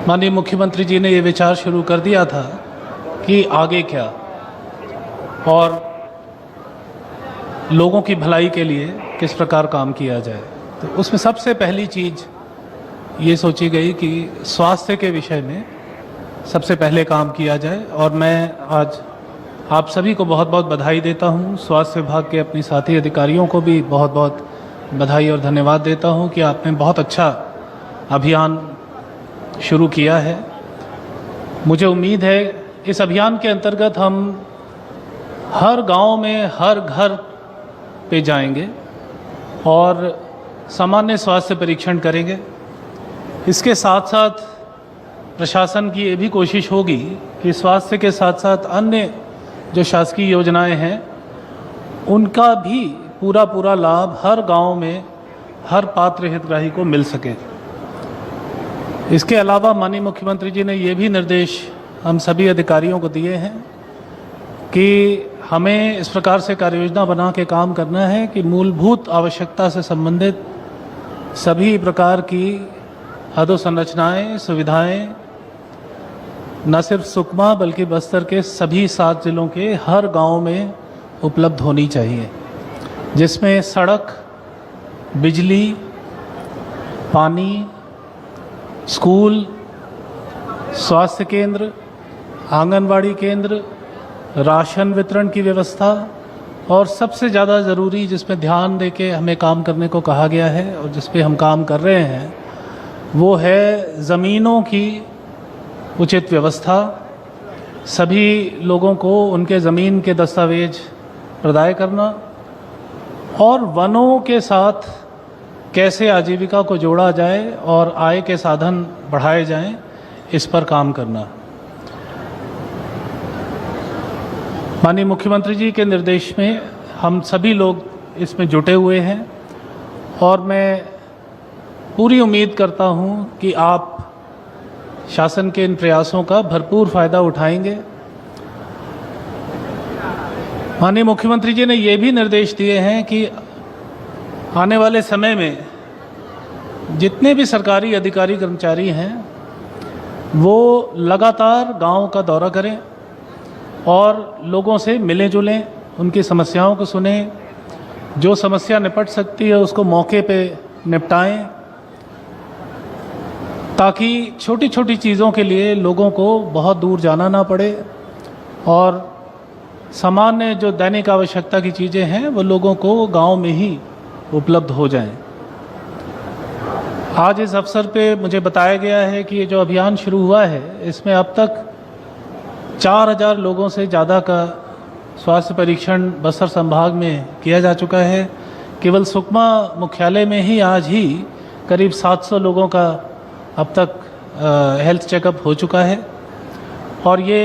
माननीय मुख्यमंत्री जी ने ये विचार शुरू कर दिया था कि आगे क्या और लोगों की भलाई के लिए किस प्रकार काम किया जाए। तो उसमें सबसे पहली चीज़ ये सोची गई कि स्वास्थ्य के विषय में सबसे पहले काम किया जाए। और मैं आज आप सभी को बहुत बहुत बधाई देता हूँ, स्वास्थ्य विभाग के अपने साथी अधिकारियों को भी बहुत बहुत बधाई और धन्यवाद देता हूँ कि आपने बहुत अच्छा अभियान शुरू किया है। मुझे उम्मीद है इस अभियान के अंतर्गत हम हर गांव में हर घर पे जाएंगे और सामान्य स्वास्थ्य परीक्षण करेंगे। इसके साथ साथ प्रशासन की ये भी कोशिश होगी कि स्वास्थ्य के साथ साथ अन्य जो शासकीय योजनाएं हैं उनका भी पूरा लाभ हर गांव में हर पात्र हितग्राही को मिल सके। इसके अलावा माननीय मुख्यमंत्री जी ने ये भी निर्देश हम सभी अधिकारियों को दिए हैं कि हमें इस प्रकार से कार्ययोजना बना के काम करना है कि मूलभूत आवश्यकता से संबंधित सभी प्रकार की अधोसंरचनाएं, सुविधाएं न सिर्फ सुकमा बल्कि बस्तर के सभी 7 जिलों के हर गांव में उपलब्ध होनी चाहिए, जिसमें सड़क, बिजली, पानी, स्कूल, स्वास्थ्य केंद्र, आंगनवाड़ी केंद्र, राशन वितरण की व्यवस्था और सबसे ज़्यादा ज़रूरी जिसमें ध्यान देके हमें काम करने को कहा गया है और जिस पे हम काम कर रहे हैं वो है ज़मीनों की उचित व्यवस्था। सभी लोगों को उनके ज़मीन के दस्तावेज प्रदान करना और वनों के साथ कैसे आजीविका को जोड़ा जाए और आय के साधन बढ़ाए जाएं, इस पर काम करना। माननीय मुख्यमंत्री जी के निर्देश में हम सभी लोग इसमें जुटे हुए हैं और मैं पूरी उम्मीद करता हूं कि आप शासन के इन प्रयासों का भरपूर फ़ायदा उठाएंगे। माननीय मुख्यमंत्री जी ने ये भी निर्देश दिए हैं कि आने वाले समय में जितने भी सरकारी अधिकारी कर्मचारी हैं वो लगातार गांव का दौरा करें और लोगों से मिलें जुलें, उनकी समस्याओं को सुने, जो समस्या निपट सकती है उसको मौके पे निपटाएं, ताकि छोटी छोटी चीज़ों के लिए लोगों को बहुत दूर जाना ना पड़े और सामान्य जो दैनिक आवश्यकता की चीज़ें हैं वो लोगों को गांव में ही उपलब्ध हो जाएं। आज इस अवसर पे मुझे बताया गया है कि ये जो अभियान शुरू हुआ है इसमें अब तक 4000 लोगों से ज़्यादा का स्वास्थ्य परीक्षण बस्तर संभाग में किया जा चुका है। केवल सुकमा मुख्यालय में ही आज ही करीब 700 लोगों का अब तक हेल्थ चेकअप हो चुका है। और ये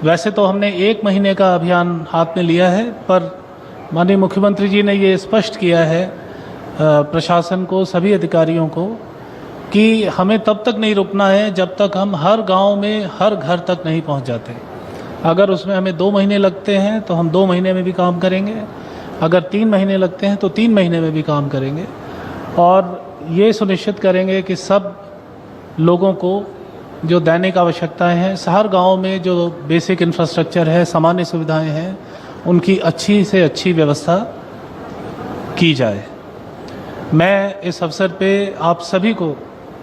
वैसे तो हमने 1 महीने का अभियान हाथ में लिया है, पर माननीय मुख्यमंत्री जी ने ये स्पष्ट किया है प्रशासन को, सभी अधिकारियों को, कि हमें तब तक नहीं रुकना है जब तक हम हर गांव में हर घर तक नहीं पहुंच जाते। अगर उसमें हमें 2 महीने लगते हैं तो हम 2 महीने में भी काम करेंगे, अगर 3 महीने लगते हैं तो 3 महीने में भी काम करेंगे और ये सुनिश्चित करेंगे कि सब लोगों को जो दैनिक आवश्यकताएं हैं, हर गांव में जो बेसिक इंफ्रास्ट्रक्चर है, सामान्य सुविधाएं हैं, उनकी अच्छी से अच्छी व्यवस्था की जाए। मैं इस अवसर पे आप सभी को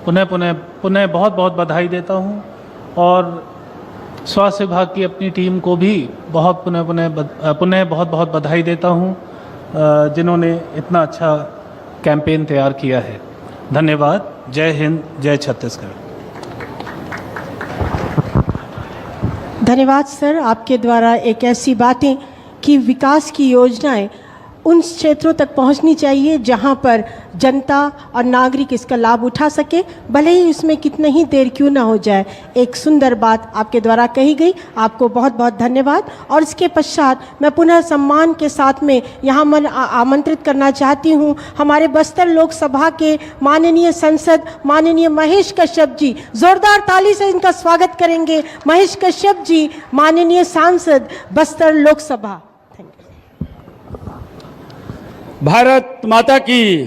पुनः बहुत बहुत बधाई देता हूं और स्वास्थ्य विभाग की अपनी टीम को भी पुनः बहुत बहुत बधाई देता हूं जिन्होंने इतना अच्छा कैंपेन तैयार किया है। धन्यवाद। जय हिंद, जय छत्तीसगढ़। धन्यवाद सर, आपके द्वारा एक ऐसी बातें कि विकास की योजनाएं उन क्षेत्रों तक पहुंचनी चाहिए जहां पर जनता और नागरिक इसका लाभ उठा सके, भले ही उसमें कितनी ही देर क्यों ना हो जाए। एक सुंदर बात आपके द्वारा कही गई, आपको बहुत बहुत धन्यवाद। और इसके पश्चात मैं पुनः सम्मान के साथ में यहाँ मैं आमंत्रित करना चाहती हूँ हमारे बस्तर लोकसभा के माननीय सांसद माननीय महेश कश्यप जी। जोरदार ताली से इनका स्वागत करेंगे। महेश कश्यप जी, माननीय सांसद बस्तर लोकसभा। भारत माता की,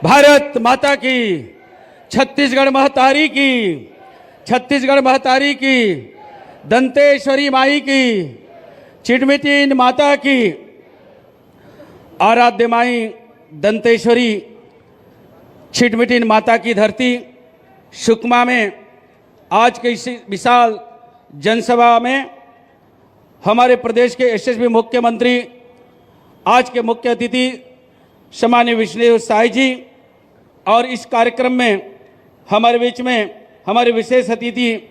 भारत माता की। छत्तीसगढ़ महतारी की, छत्तीसगढ़ महतारी की, दंतेश्वरी माई की, चिटमिटिन माता की, आराध्य माई दंतेश्वरी छिटमिटिन माता की धरती सुकमा में आज के इस विशाल जनसभा में हमारे प्रदेश के यशस्वी मुख्यमंत्री, आज के मुख्य अतिथि सम्माननीय विष्णुदेव साय जी, और इस कार्यक्रम में हमारे बीच में हमारे विशेष अतिथि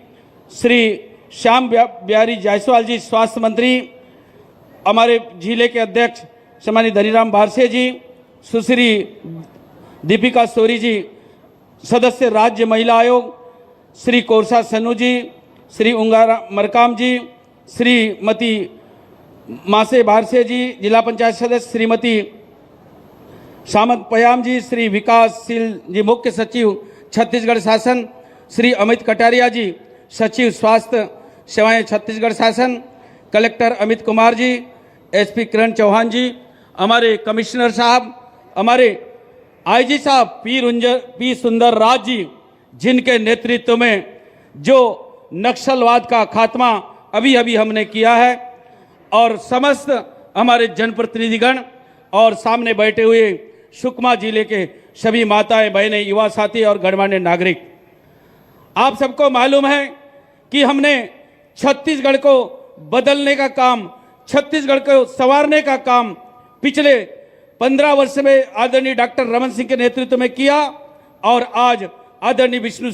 श्री श्याम बिहारी जायसवाल जी, स्वास्थ्य मंत्री, हमारे जिले के अध्यक्ष सम्माननीय धनीराम बारसे जी, सुश्री दीपिका सोरी जी, सदस्य राज्य महिला आयोग श्री कोरसा सन्नू जी, श्री उंगारा मरकाम जी, श्रीमती मासे बारसे जी, जिला पंचायत सदस्य श्रीमती सामंत पयाम जी, श्री विकासशील जी मुख्य सचिव छत्तीसगढ़ शासन, श्री अमित कटारिया जी सचिव स्वास्थ्य सेवाएं छत्तीसगढ़ शासन, कलेक्टर अमित कुमार जी, एसपी किरण चौहान जी, हमारे कमिश्नर साहब, हमारे आईजी साहब पी सुंदर राज जी, जिनके नेतृत्व में जो नक्सलवाद का खात्मा अभी अभी हमने किया है, और समस्त हमारे जनप्रतिनिधिगण और सामने बैठे हुए सुकमा जिले के सभी माताएं, बहनें, युवा साथी और गणमान्य नागरिक, आप सबको मालूम है कि हमने छत्तीसगढ़ को बदलने का काम, छत्तीसगढ़ को संवारने का काम पिछले 15 वर्ष में आदरणीय डॉक्टर रमन सिंह के नेतृत्व में किया, और आज आदरणीय विष्णु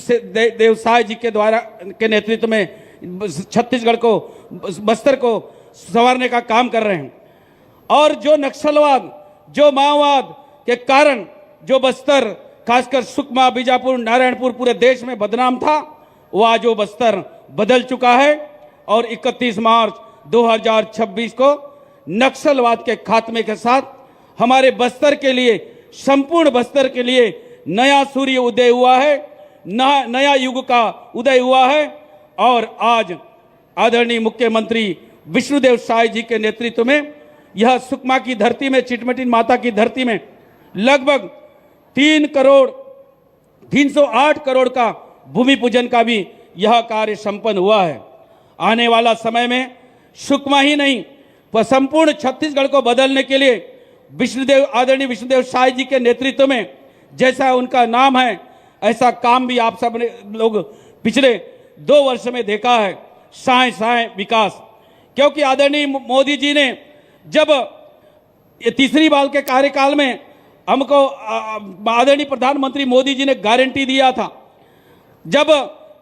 देव साय जी के द्वारा के नेतृत्व में छत्तीसगढ़ को, बस्तर को संवारने का काम कर रहे हैं। और जो नक्सलवाद, जो माओवाद के कारण जो बस्तर, खासकर सुकमा, बीजापुर, नारायणपुर पूरे देश में बदनाम था, वो आज वो बस्तर बदल चुका है, और 31 मार्च 2026 को नक्सलवाद के खात्मे के साथ हमारे बस्तर के लिए, संपूर्ण बस्तर के लिए नया सूर्य उदय हुआ है, नया युग का उदय हुआ है। और आज आदरणीय मुख्यमंत्री विष्णुदेव साय जी के नेतृत्व में यह सुकमा की धरती में, चिटमिटिन माता की धरती में लगभग 308 करोड़ का भूमि पूजन का भी यह कार्य संपन्न हुआ है। आने वाला समय में सुकमा ही नहीं, पर संपूर्ण छत्तीसगढ़ को बदलने के लिए आदरणीय विष्णुदेव साय जी के नेतृत्व में, जैसा उनका नाम है, ऐसा काम भी आप सब ने लोग पिछले 2 वर्ष में देखा है, साए साए विकास। क्योंकि आदरणीय मोदी जी ने जब ये तीसरी बार के कार्यकाल में हमको आदरणीय प्रधानमंत्री मोदी जी ने गारंटी दिया था, जब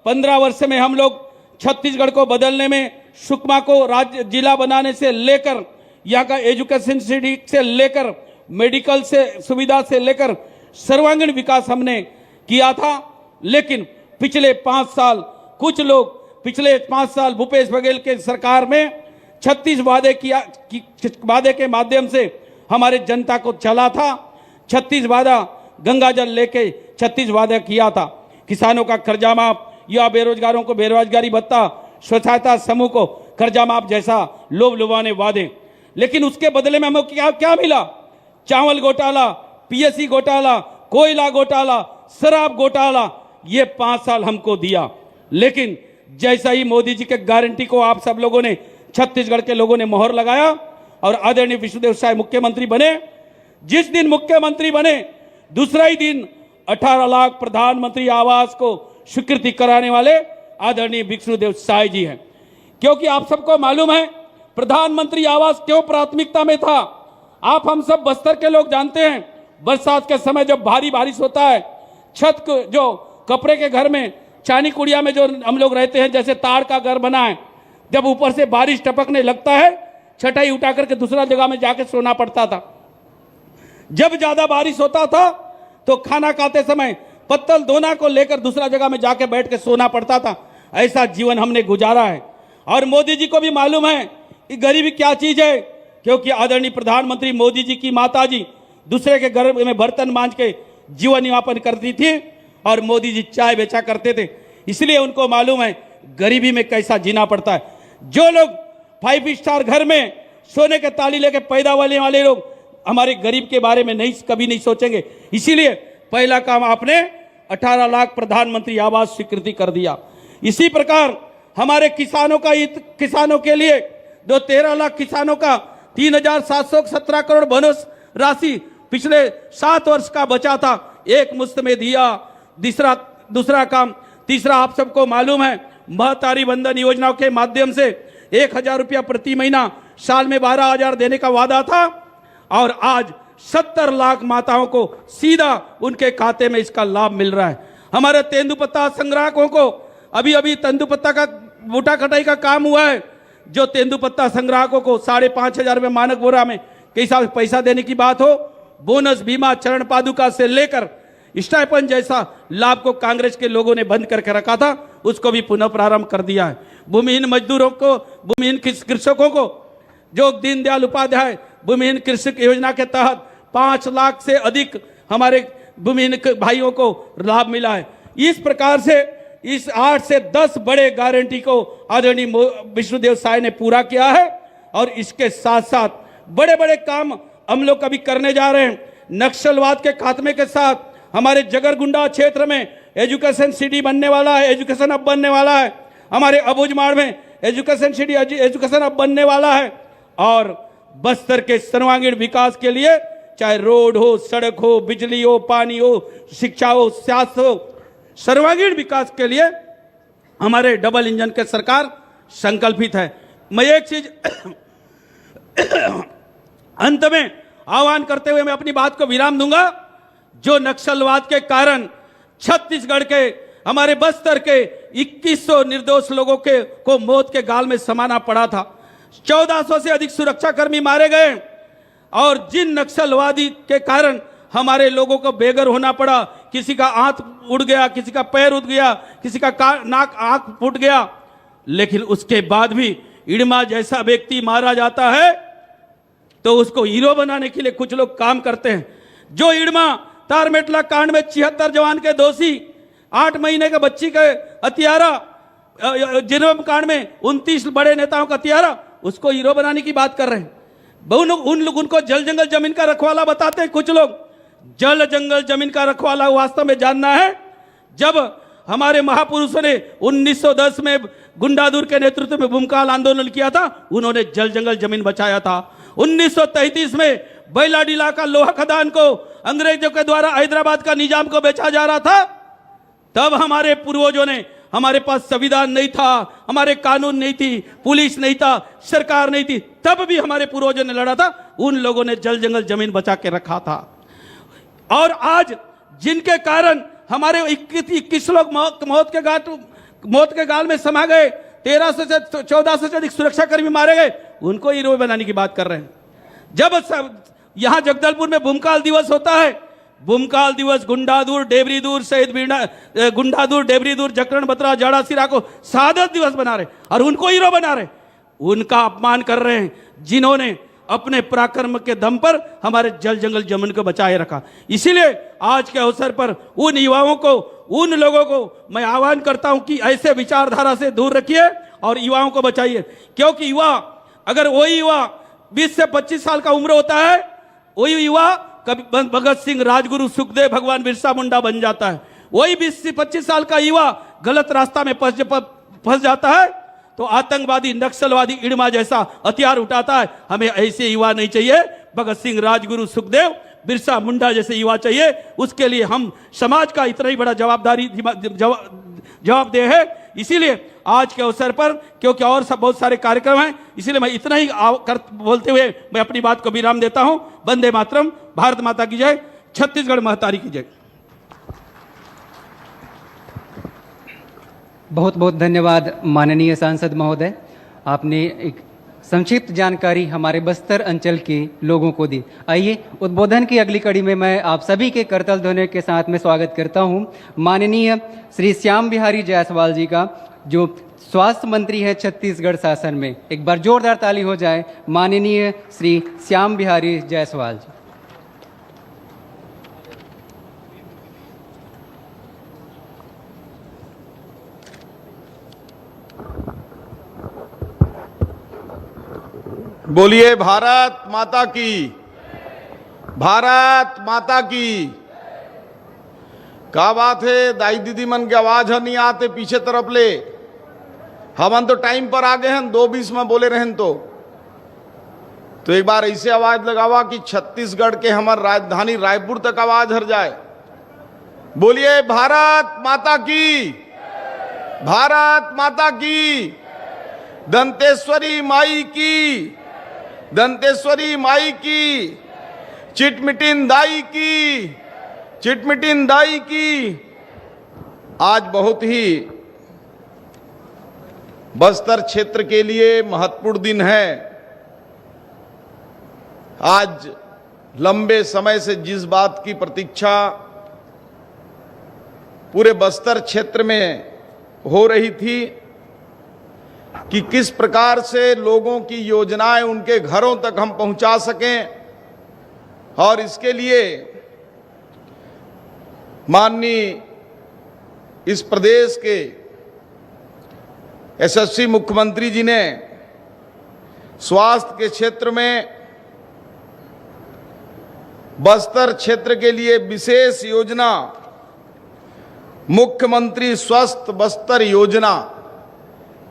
15 वर्ष में हम लोग छत्तीसगढ़ को बदलने में, सुकमा को राज्य जिला बनाने से लेकर, यहाँ का एजुकेशन सिटी से लेकर, मेडिकल से सुविधा से लेकर सर्वांगीण विकास हमने किया था। लेकिन पिछले 5 साल कुछ लोग, पिछले 5 साल भूपेश बघेल के सरकार में 36 वादे के माध्यम से हमारे जनता को चला था। 36 वादा, गंगा जल लेके 36 वादा किया था, किसानों का कर्जा माफ, युवा बेरोजगारों को बेरोजगारी भत्ता, स्वच्छता समूह को कर्जा माफ जैसा लोभ लुभाने वादे। लेकिन उसके बदले में हमें क्या मिला? चावल घोटाला, पीएससी घोटाला, कोयला घोटाला, शराब घोटाला, ये 5 साल हमको दिया। लेकिन जैसा ही मोदी जी के गारंटी को आप सब लोगों ने, छत्तीसगढ़ के लोगों ने मोहर लगाया और आदरणीय विष्णुदेव साय मुख्यमंत्री बने, जिस दिन मुख्यमंत्री बने दूसरा ही दिन 18 लाख प्रधानमंत्री आवास को स्वीकृति कराने वाले आदरणीय विष्णुदेव साय जी हैं। क्योंकि आप सबको मालूम है प्रधानमंत्री आवास क्यों प्राथमिकता में था। आप हम सब बस्तर के लोग जानते हैं, बरसात के समय जब भारी बारिश होता है, छत को, जो कपड़े के घर में, चानी कुड़िया में जो हम लोग रहते हैं, जैसे ताड़ का घर बना है, जब ऊपर से बारिश टपकने लगता है, छटाई उठा करके दूसरा जगह में जाके सोना पड़ता था। जब ज्यादा बारिश होता था तो खाना खाते समय पत्तल दोना को लेकर दूसरा जगह में जाके बैठ के सोना पड़ता था। ऐसा जीवन हमने गुजारा है। और मोदी जी को भी मालूम है कि गरीबी क्या चीज है, क्योंकि आदरणीय प्रधानमंत्री मोदी जी की माता जी दूसरे के घर में बर्तन मांज के जीवन यापन करती थी और मोदी जी चाय बेचा करते थे। इसलिए उनको मालूम है गरीबी में कैसा जीना पड़ता है। जो लोग 5 स्टार घर में सोने के ताली लेके पैदा वाले लोग हमारे गरीब के बारे में कभी नहीं सोचेंगे। इसीलिए पहला काम आपने 18 लाख प्रधानमंत्री आवास स्वीकृति कर दिया। इसी प्रकार हमारे किसानों के लिए जो 13 लाख किसानों का 3,717 करोड़ बोनस राशि पिछले 7 वर्ष का बचा था, एक मुश्त में दिया। दूसरा काम, तीसरा आप सबको मालूम है, महतारी बंधन योजना के माध्यम से 1,000 रुपया प्रति महीना, साल में 12,000 देने का वादा था और आज 70 लाख माताओं को सीधा उनके खाते में इसका लाभ मिल रहा है। हमारे तेंदुपत्ता संग्राहकों को अभी तेंदुपत्ता का बूटा कटाई का काम हुआ है, जो तेंदुपत्ता संग्राहकों को 5,500 रुपये मानक बोरा में के हिसाब से पैसा देने की बात हो, बोनस, बीमा, चरण पादुका से लेकर स्टाइपेंड जैसा लाभ को कांग्रेस के लोगों ने बंद करके रखा था, उसको भी पुनः प्रारंभ कर दिया है। भूमिहीन मजदूरों को, भूमिहीन कृषकों को जो दीनदयाल उपाध्याय भूमिहीन कृषक योजना के तहत 5 लाख से अधिक हमारे भूमिहीन भाइयों को लाभ मिला है। इस प्रकार से इस 8 से 10 बड़े गारंटी को आदरणीय विष्णुदेव साय ने पूरा किया है और इसके साथ साथ बड़े बड़े काम हम लोग अभी करने जा रहे हैं। नक्सलवाद के खात्मे के साथ हमारे जगरगुंडा क्षेत्र में एजुकेशन सिटी बनने वाला है, एजुकेशन हब बनने वाला है। हमारे अबूझमाड़ में एजुकेशन सिटी, एजुकेशन हब बनने वाला है और बस्तर के सर्वांगीण विकास के लिए चाहे रोड हो, सड़क हो, बिजली हो, पानी हो, शिक्षा हो, स्वास्थ्य हो, सर्वांगीण विकास के लिए हमारे डबल इंजन के सरकार संकल्पित है। मैं एक चीज अंत में आह्वान करते हुए मैं अपनी बात को विराम दूंगा। जो नक्सलवाद के कारण छत्तीसगढ़ के, हमारे बस्तर के 2100 निर्दोष लोगों को मौत के गाल में समाना पड़ा था, 1400 से अधिक सुरक्षाकर्मी मारे गए और जिन नक्सलवादी के कारण हमारे लोगों को बेघर होना पड़ा, किसी का हाथ उड़ गया, किसी का पैर उड़ गया, किसी का नाक आंख फूट गया, लेकिन उसके बाद भी इड़मा जैसा व्यक्ति मारा जाता है तो उसको हीरो बनाने के लिए कुछ लोग काम करते हैं। जो इड़मा तारमेटला कांड में 76 जवान के दोषी, 8 महीने के बच्ची के हत्यारा, जिरम कांड में 29 बड़े नेताओं का हत्यारा, उसको हीरो बनाने की बात कर रहे हैं। उनको जल जंगल जमीन का रखवाला बताते हैं कुछ लोग। जल जंगल जमीन का रखवाला वास्तव में जानना है, जब हमारे महापुरुषों ने 1910 में गुंडादुर के नेतृत्व में भूमकाल आंदोलन किया था, उन्होंने जल जंगल जमीन बचाया था। 1933 में बैलाडीला का लोहा खदान को अंग्रेजों के द्वारा हैदराबाद का निजाम को बेचा जा रहा था, तब हमारे पूर्वजों ने, हमारे पास संविधान नहीं था, हमारे कानून नहीं थी, पुलिस नहीं था, सरकार नहीं थी, तब भी हमारे पूर्वजों ने लड़ा था। उन लोगों ने जल जंगल जमीन बचा के रखा था। और आज जिनके कारण हमारे 21 लोग मौत के गाल में समा गए, 1300 से 1400 से अधिक सुरक्षाकर्मी मारे गए, उनको हीरो बनाने की बात कर रहे हैं। जब यहां जगदलपुर में भूमकाल दिवस होता है, भूमकाल दिवस गुंडादुर, डेबरीदुर, शहीद गुंडादुर, डेबरीदुर, जकरण बत्रा, जाड़ा सिरा को शहादत दिवस बना रहे और उनको हीरो बना रहे, उनका अपमान कर रहे हैं जिन्होंने अपने पराक्रम के दम पर हमारे जल जंगल जमीन को बचाए रखा। इसीलिए आज के अवसर पर उन युवाओं को, उन लोगों को मैं आह्वान करता हूं कि ऐसे विचारधारा से दूर रखिए और युवाओं को बचाइए, क्योंकि युवा, अगर वही युवा 20 से 25 साल का उम्र होता है, वही युवा कभी भगत सिंह, राजगुरु, सुखदेव, भगवान बिरसा मुंडा बन जाता है। वही 20 से 25 साल का युवा गलत रास्ता में फंस जाता है तो आतंकवादी, नक्सलवादी, इड़मा जैसा हथियार उठाता है। हमें ऐसे युवा नहीं चाहिए, भगत सिंह, राजगुरु, सुखदेव, बिरसा मुंडा जैसे युवा चाहिए। उसके लिए हम समाज का इतना ही बड़ा जवाबदेह है। इसीलिए आज के अवसर पर, क्योंकि और सब बहुत सारे कार्यक्रम हैं, इसीलिए मैं इतना ही बोलते हुए मैं अपनी बात को विराम देता हूं। वंदे मातरम, भारत माता की जय, छत्तीसगढ़ महतारी की जय। बहुत बहुत धन्यवाद माननीय सांसद महोदय, आपने एक संक्षिप्त जानकारी हमारे बस्तर अंचल के लोगों को दी। आइए उद्बोधन की अगली कड़ी में मैं आप सभी के करतल ध्वनि के साथ में स्वागत करता हूं माननीय श्री श्याम बिहारी जायसवाल जी का, जो स्वास्थ्य मंत्री है छत्तीसगढ़ शासन में। एक बार जोरदार ताली हो जाए माननीय श्री श्याम बिहारी जायसवाल जी। बोलिए भारत माता की, भारत माता की। का बात है दाई दीदी मन की आवाज है नहीं आते पीछे तरफ ले। हमन तो टाइम पर आ गए हैं, 2:20 में बोले रहन तो एक बार ऐसे आवाज लगावा कि छत्तीसगढ़ के हमार राजधानी रायपुर तक आवाज हर जाए। बोलिए भारत माता की, भारत माता की, दंतेश्वरी माई की, दंतेश्वरी माई की, चिटमिटिन दाई की, चिटमिटिन दाई की। आज बहुत ही बस्तर क्षेत्र के लिए महत्वपूर्ण दिन है। आज लंबे समय से जिस बात की प्रतीक्षा पूरे बस्तर क्षेत्र में हो रही थी कि किस प्रकार से लोगों की योजनाएं उनके घरों तक हम पहुंचा सकें, और इसके लिए माननीय इस प्रदेश के यशस्वी मुख्यमंत्री जी ने स्वास्थ्य के क्षेत्र में बस्तर क्षेत्र के लिए विशेष योजना मुख्यमंत्री स्वस्थ बस्तर योजना,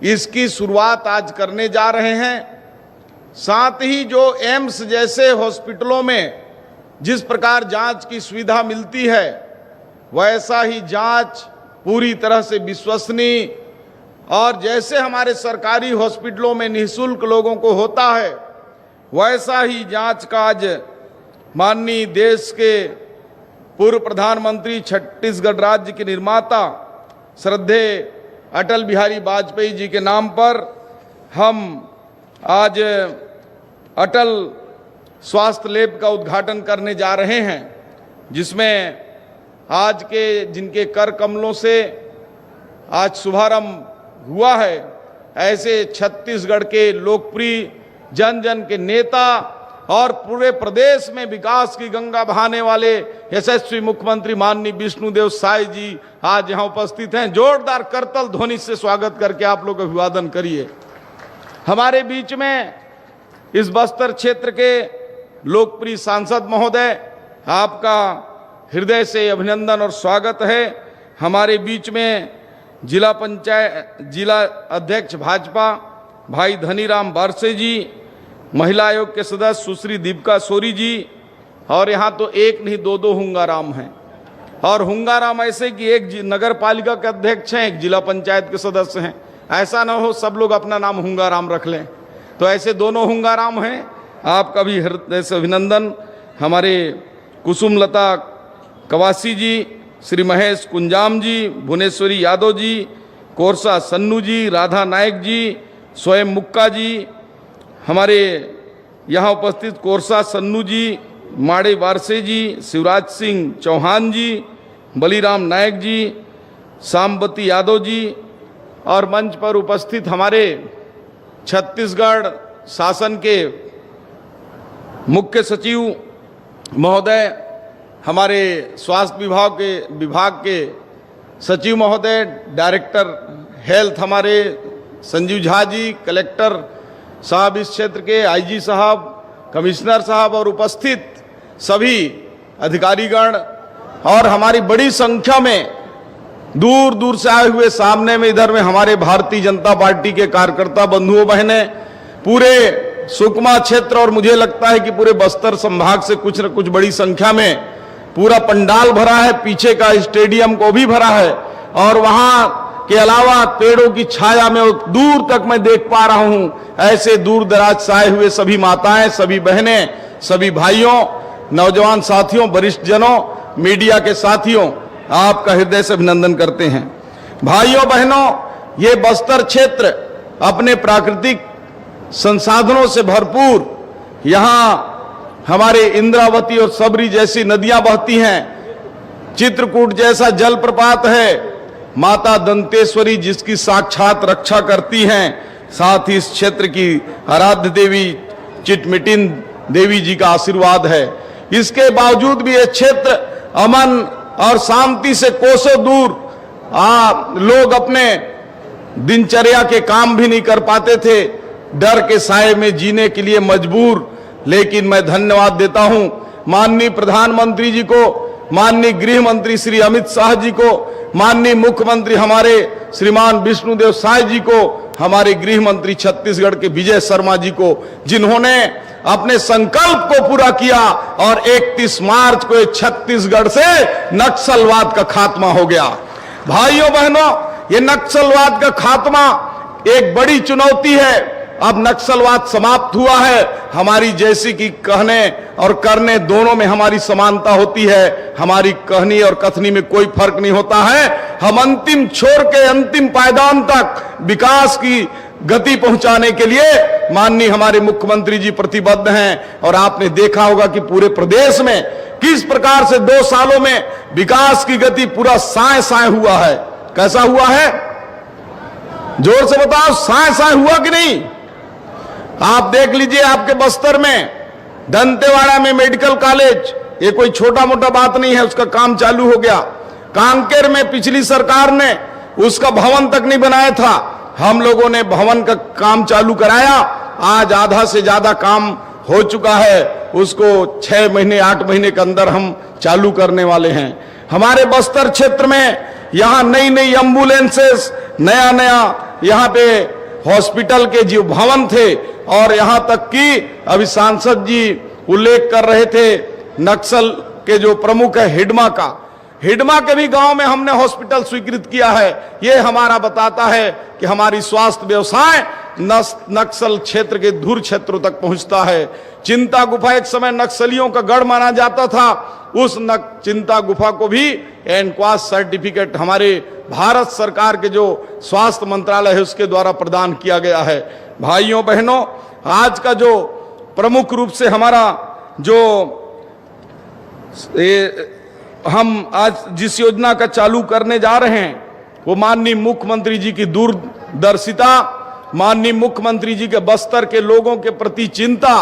इसकी शुरुआत आज करने जा रहे हैं। साथ ही जो एम्स जैसे हॉस्पिटलों में जिस प्रकार जांच की सुविधा मिलती है, वैसा ही जांच पूरी तरह से विश्वसनीय, और जैसे हमारे सरकारी हॉस्पिटलों में निःशुल्क लोगों को होता है, वैसा ही जांच का आज माननीय देश के पूर्व प्रधानमंत्री, छत्तीसगढ़ राज्य के निर्माता श्रद्धेय अटल बिहारी वाजपेयी जी के नाम पर हम आज अटल स्वास्थ्य लैब का उद्घाटन करने जा रहे हैं, जिसमें आज के जिनके कर कमलों से आज शुभारंभ हुआ है, ऐसे छत्तीसगढ़ के लोकप्रिय जन जन के नेता और पूरे प्रदेश में विकास की गंगा बहाने वाले यशस्वी मुख्यमंत्री माननीय विष्णुदेव साय जी आज यहाँ उपस्थित हैं। जोरदार करतल ध्वनि से स्वागत करके आप लोग अभिवादन करिए। हमारे बीच में इस बस्तर क्षेत्र के लोकप्रिय सांसद महोदय, आपका हृदय से अभिनंदन और स्वागत है। हमारे बीच में जिला अध्यक्ष भाजपा भाई धनीराम बारसे जी, महिला आयोग के सदस्य सुश्री दीपिका सोरी जी, और यहाँ तो एक नहीं दो हुंगाराम हैं, और हुंगाराम ऐसे कि एक नगर पालिका के अध्यक्ष हैं, एक जिला पंचायत के सदस्य हैं। ऐसा ना हो सब लोग अपना नाम हुंगाराम रख लें, तो ऐसे दोनों हुंगाराम हैं। आपका भी हृदय से अभिनंदन। हमारे कुसुमलता कवासी जी, श्री महेश कुंजाम जी, भुवनेश्वरी यादव जी, कोरसा सन्नू जी, राधा नायक जी, स्वयं मुक्का जी, हमारे यहाँ उपस्थित कोरसा सन्नू जी, माड़े वारसे जी, शिवराज सिंह चौहान जी, बलीराम नायक जी, सामवती यादव जी, और मंच पर उपस्थित हमारे छत्तीसगढ़ शासन के मुख्य सचिव महोदय, हमारे स्वास्थ्य विभाग के सचिव महोदय, डायरेक्टर हेल्थ हमारे संजीव झा जी, कलेक्टर साहब इस क्षेत्र के, आईजी साहब, कमिश्नर साहब, और उपस्थित सभी अधिकारीगण, और हमारी बड़ी संख्या में दूर दूर से आए हुए सामने में इधर में हमारे भारतीय जनता पार्टी के कार्यकर्ता बंधुओं बहनें, पूरे सुकमा क्षेत्र और मुझे लगता है कि पूरे बस्तर संभाग से कुछ न कुछ बड़ी संख्या में पूरा पंडाल भरा है, पीछे का स्टेडियम को भी भरा है, और वहां के अलावा पेड़ों की छाया में दूर तक मैं देख पा रहा हूं ऐसे दूर दराज से आए हुए सभी माताएं, सभी बहनें, सभी भाइयों, नौजवान साथियों, वरिष्ठ जनों, मीडिया के साथियों, आपका हृदय से अभिनंदन करते हैं। भाइयों बहनों, ये बस्तर क्षेत्र अपने प्राकृतिक संसाधनों से भरपूर, यहाँ हमारे इंद्रावती और सबरी जैसी नदियां बहती हैं, चित्रकूट जैसा जलप्रपात है, माता दंतेश्वरी जिसकी साक्षात रक्षा करती हैं, साथ ही इस क्षेत्र की आराध्य देवी चिटमिटिन देवी जी का आशीर्वाद है। इसके बावजूद भी ये क्षेत्र अमन और शांति से कोसों दूर, लोग अपने दिनचर्या के काम भी नहीं कर पाते थे, डर के साए में जीने के लिए मजबूर। लेकिन मैं धन्यवाद देता हूं माननीय प्रधानमंत्री जी को, माननीय गृह मंत्री श्री अमित शाह जी को, माननीय मुख्यमंत्री हमारे श्रीमान विष्णुदेव साय जी को, हमारे गृह मंत्री छत्तीसगढ़ के विजय शर्मा जी को, जिन्होंने अपने संकल्प को पूरा किया और 31 मार्च को छत्तीसगढ़ से नक्सलवाद का खात्मा हो गया। भाइयों बहनों, ये नक्सलवाद का खात्मा एक बड़ी चुनौती है। अब नक्सलवाद समाप्त हुआ है। हमारी जैसी की कहने और करने दोनों में हमारी समानता होती है। हमारी कहनी और कथनी में कोई फर्क नहीं होता है। हम अंतिम छोर के अंतिम पायदान तक विकास की गति पहुंचाने के लिए माननीय हमारे मुख्यमंत्री जी प्रतिबद्ध हैं। और आपने देखा होगा कि पूरे प्रदेश में किस प्रकार से 2 सालों में विकास की गति पूरा साए साए हुआ है। कैसा हुआ है? जोर से बताओ, साए साए हुआ कि नहीं? आप देख लीजिए, आपके बस्तर में दंतेवाड़ा में मेडिकल कॉलेज, ये कोई छोटा मोटा बात नहीं है, उसका काम चालू हो गया। कांकेर में पिछली सरकार ने उसका भवन तक नहीं बनाया था, हम लोगों ने भवन का काम चालू कराया। आज आधा से ज्यादा काम हो चुका है, उसको 6 महीने 8 महीने के अंदर हम चालू करने वाले हैं। हमारे बस्तर क्षेत्र में यहाँ नई नई एम्बुलेंसेस, नया नया यहाँ पे हॉस्पिटल के जो भवन थे, और यहां तक कि अभी सांसद जी उल्लेख कर रहे थे नक्सल के जो प्रमुख है हिडमा का, हिडमा के भी गांव में हमने हॉस्पिटल स्वीकृत किया है। यह हमारा बताता है कि हमारी स्वास्थ्य व्यवसाय नक्सल क्षेत्र के दूर क्षेत्रों तक पहुंचता है। चिंता गुफा एक समय नक्सलियों का गढ़ माना जाता था, उस चिंता गुफा को भी एनक्वास सर्टिफिकेट हमारे भारत सरकार के जो स्वास्थ्य मंत्रालय है उसके द्वारा प्रदान किया गया है। भाइयों बहनों, आज का जो प्रमुख रूप से हमारा जो हम आज जिस योजना का चालू करने जा रहे हैं वो माननीय मुख्यमंत्री जी की दूरदर्शिता, माननीय मुख्यमंत्री जी के बस्तर के लोगों के प्रति चिंता,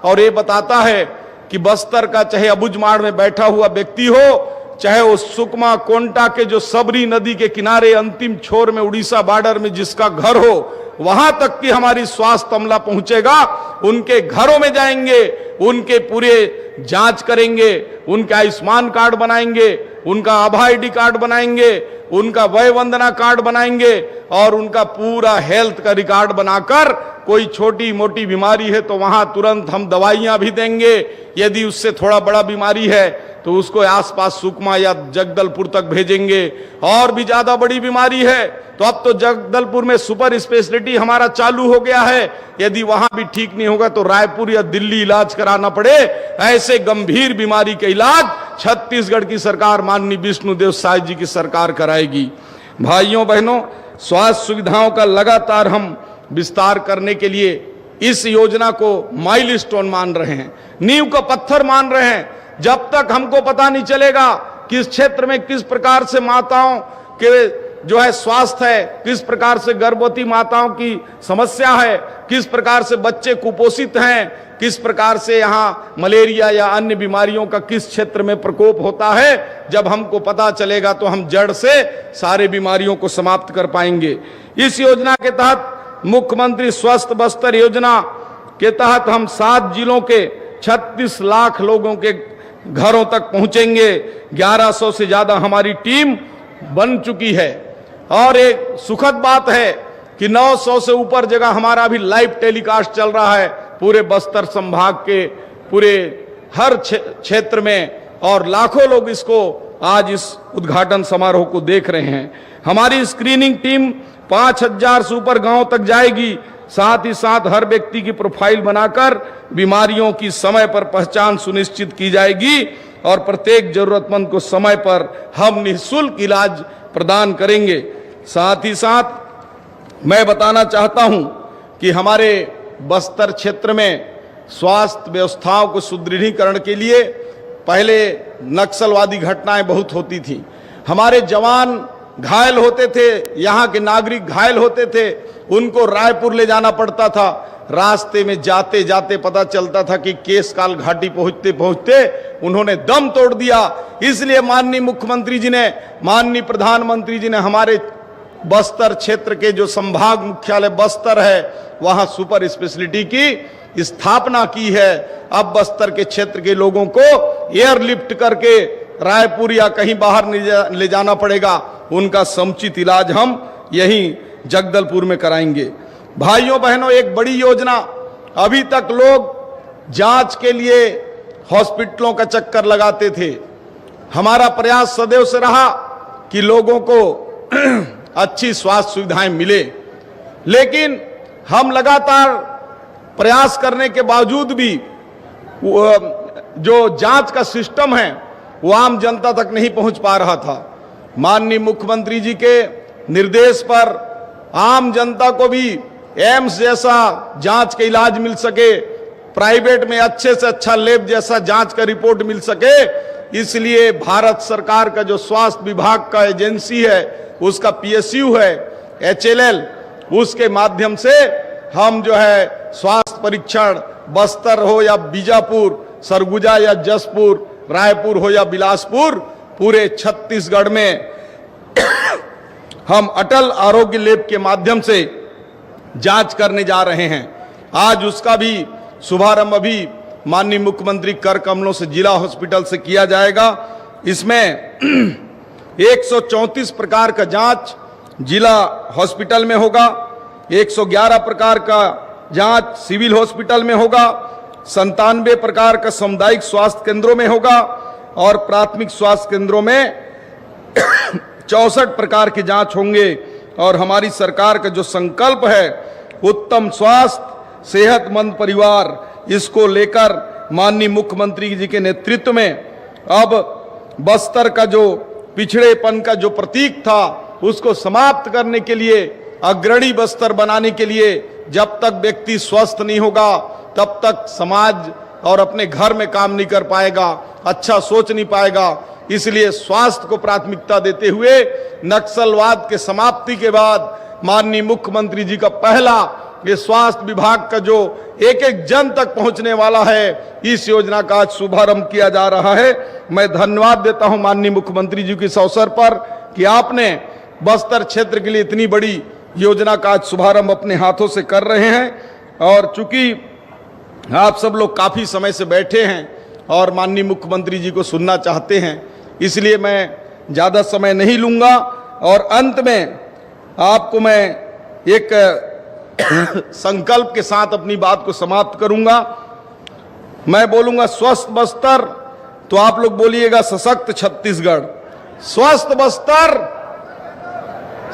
और ये बताता है कि बस्तर का चाहे अबुझमाड़ में बैठा हुआ व्यक्ति हो, चाहे वो सुकमा कोंटा के जो सबरी नदी के किनारे अंतिम छोर में उड़ीसा बॉर्डर में जिसका घर हो, वहां तक की हमारी स्वास्थ्य अमला पहुंचेगा। उनके घरों में जाएंगे, उनके पूरे जांच करेंगे, उनका आयुष्मान कार्ड बनाएंगे, उनका आभा आईडी कार्ड बनाएंगे, उनका वय वंदना कार्ड बनाएंगे, और उनका पूरा हेल्थ का रिकॉर्ड बनाकर कोई छोटी मोटी बीमारी है तो वहां तुरंत हम दवाइयां भी देंगे। यदि उससे थोड़ा बड़ा बीमारी है तो उसको आसपास सुकमा या जगदलपुर तक भेजेंगे। और भी ज्यादा बड़ी बीमारी है तो अब तो जगदलपुर में सुपर स्पेशलिटी हमारा चालू हो गया है। यदि वहां भी ठीक नहीं होगा तो रायपुर या दिल्ली इलाज कराना पड़े। ऐसे गंभीर बीमारी के इलाज छत्तीसगढ़ की सरकार माननीय विष्णुदेव साय जी की सरकार कराएगी। भाइयों बहनों, स्वास्थ्य सुविधाओं का लगातार हम विस्तार करने के लिए इस योजना को माइलस्टोन मान रहे हैं, नींव का पत्थर मान रहे हैं। जब तक हमको पता नहीं चलेगा किस क्षेत्र में किस प्रकार से माताओं के जो है स्वास्थ्य है, किस प्रकार से गर्भवती माताओं की समस्या है, किस प्रकार से बच्चे कुपोषित हैं, किस प्रकार से यहाँ मलेरिया या अन्य बीमारियों का किस क्षेत्र में प्रकोप होता है, जब हमको पता चलेगा तो हम जड़ से सारे बीमारियों को समाप्त कर पाएंगे। इस योजना के तहत मुख्यमंत्री स्वस्थ बस्तर योजना के तहत हम 7 जिलों के 36 लाख लोगों के घरों तक पहुंचेंगे। 1100 से ज्यादा हमारी टीम बन चुकी है। और एक सुखद बात है कि 900 से ऊपर जगह हमारा भी लाइव टेलीकास्ट चल रहा है पूरे बस्तर संभाग के पूरे हर क्षेत्र में, और लाखों लोग इसको आज इस उद्घाटन समारोह को देख रहे हैं। हमारी स्क्रीनिंग टीम 5000 से ऊपर गांव तक जाएगी। साथ ही साथ हर व्यक्ति की प्रोफाइल बनाकर बीमारियों की समय पर पहचान सुनिश्चित की जाएगी, और प्रत्येक जरूरतमंद को समय पर हम निःशुल्क इलाज प्रदान करेंगे। साथ ही साथ मैं बताना चाहता हूं कि हमारे बस्तर क्षेत्र में स्वास्थ्य व्यवस्थाओं को सुदृढ़ीकरण के लिए पहले नक्सलवादी घटनाएं बहुत होती थी। हमारे जवान घायल होते थे, यहाँ के नागरिक घायल होते थे, उनको रायपुर ले जाना पड़ता था। रास्ते में जाते जाते पता चलता था कि केशकाल घाटी पहुंचते पहुंचते उन्होंने दम तोड़ दिया। इसलिए माननीय मुख्यमंत्री जी ने, माननीय प्रधानमंत्री जी ने हमारे बस्तर क्षेत्र के जो संभाग मुख्यालय बस्तर है वहां सुपर स्पेशलिटी की स्थापना की है। अब बस्तर के क्षेत्र के लोगों को एयरलिफ्ट करके रायपुर या कहीं बाहर ले जाना पड़ेगा, उनका समुचित इलाज हम यहीं जगदलपुर में कराएंगे। भाइयों बहनों, एक बड़ी योजना, अभी तक लोग जांच के लिए हॉस्पिटलों का चक्कर लगाते थे। हमारा प्रयास सदैव से रहा कि लोगों को अच्छी स्वास्थ्य सुविधाएं मिले, लेकिन हम लगातार प्रयास करने के बावजूद भी जो जांच का सिस्टम है वो आम जनता तक नहीं पहुंच पा रहा था। माननीय मुख्यमंत्री जी के निर्देश पर आम जनता को भी एम्स जैसा जांच के इलाज मिल सके, प्राइवेट में अच्छे से अच्छा लैब जैसा जांच का रिपोर्ट मिल सके, इसलिए भारत सरकार का जो स्वास्थ्य विभाग का एजेंसी है, उसका PSU है HLL, उसके माध्यम से हम जो है स्वास्थ्य परीक्षण बस्तर हो या बीजापुर, सरगुजा या जसपुर, रायपुर हो या बिलासपुर, पूरे छत्तीसगढ़ में हम अटल आरोग्य लैब के माध्यम से जांच करने जा रहे हैं। आज उसका भी शुभारंभ अभी माननीय मुख्यमंत्री कर कमलों से जिला हॉस्पिटल से किया जाएगा। इसमें 134 प्रकार का जांच जिला हॉस्पिटल में होगा, 111 प्रकार का जांच सिविल हॉस्पिटल में होगा, 97 प्रकार का सामुदायिक स्वास्थ्य केंद्रों में होगा और प्राथमिक स्वास्थ्य केंद्रों में 64 प्रकार की जांच होंगे। और हमारी सरकार का जो संकल्प है उत्तम स्वास्थ्य सेहतमंद परिवार, इसको लेकर माननीय मुख्यमंत्री जी के नेतृत्व में अब बस्तर का जो पिछड़ेपन का जो प्रतीक था उसको समाप्त करने के लिए, अग्रणी बस्तर बनाने के लिए, जब तक व्यक्ति स्वस्थ नहीं होगा तब तक समाज और अपने घर में काम नहीं कर पाएगा, अच्छा सोच नहीं पाएगा। इसलिए स्वास्थ्य को प्राथमिकता देते हुए नक्सलवाद के समाप्ति के बाद माननीय मुख्यमंत्री जी का पहला ये स्वास्थ्य विभाग का जो एक एक जन तक पहुंचने वाला है, इस योजना का आज शुभारंभ किया जा रहा है। मैं धन्यवाद देता हूं माननीय मुख्यमंत्री जी के इस अवसर पर कि आपने बस्तर क्षेत्र के लिए इतनी बड़ी योजना का आज शुभारंभ अपने हाथों से कर रहे हैं। और चूंकि आप सब लोग काफी समय से बैठे हैं और माननीय मुख्यमंत्री जी को सुनना चाहते हैं, इसलिए मैं ज्यादा समय नहीं लूंगा और अंत में आपको मैं एक संकल्प के साथ अपनी बात को समाप्त करूंगा। मैं बोलूंगा स्वस्थ बस्तर, तो आप लोग बोलिएगा सशक्त छत्तीसगढ़। स्वस्थ बस्तर,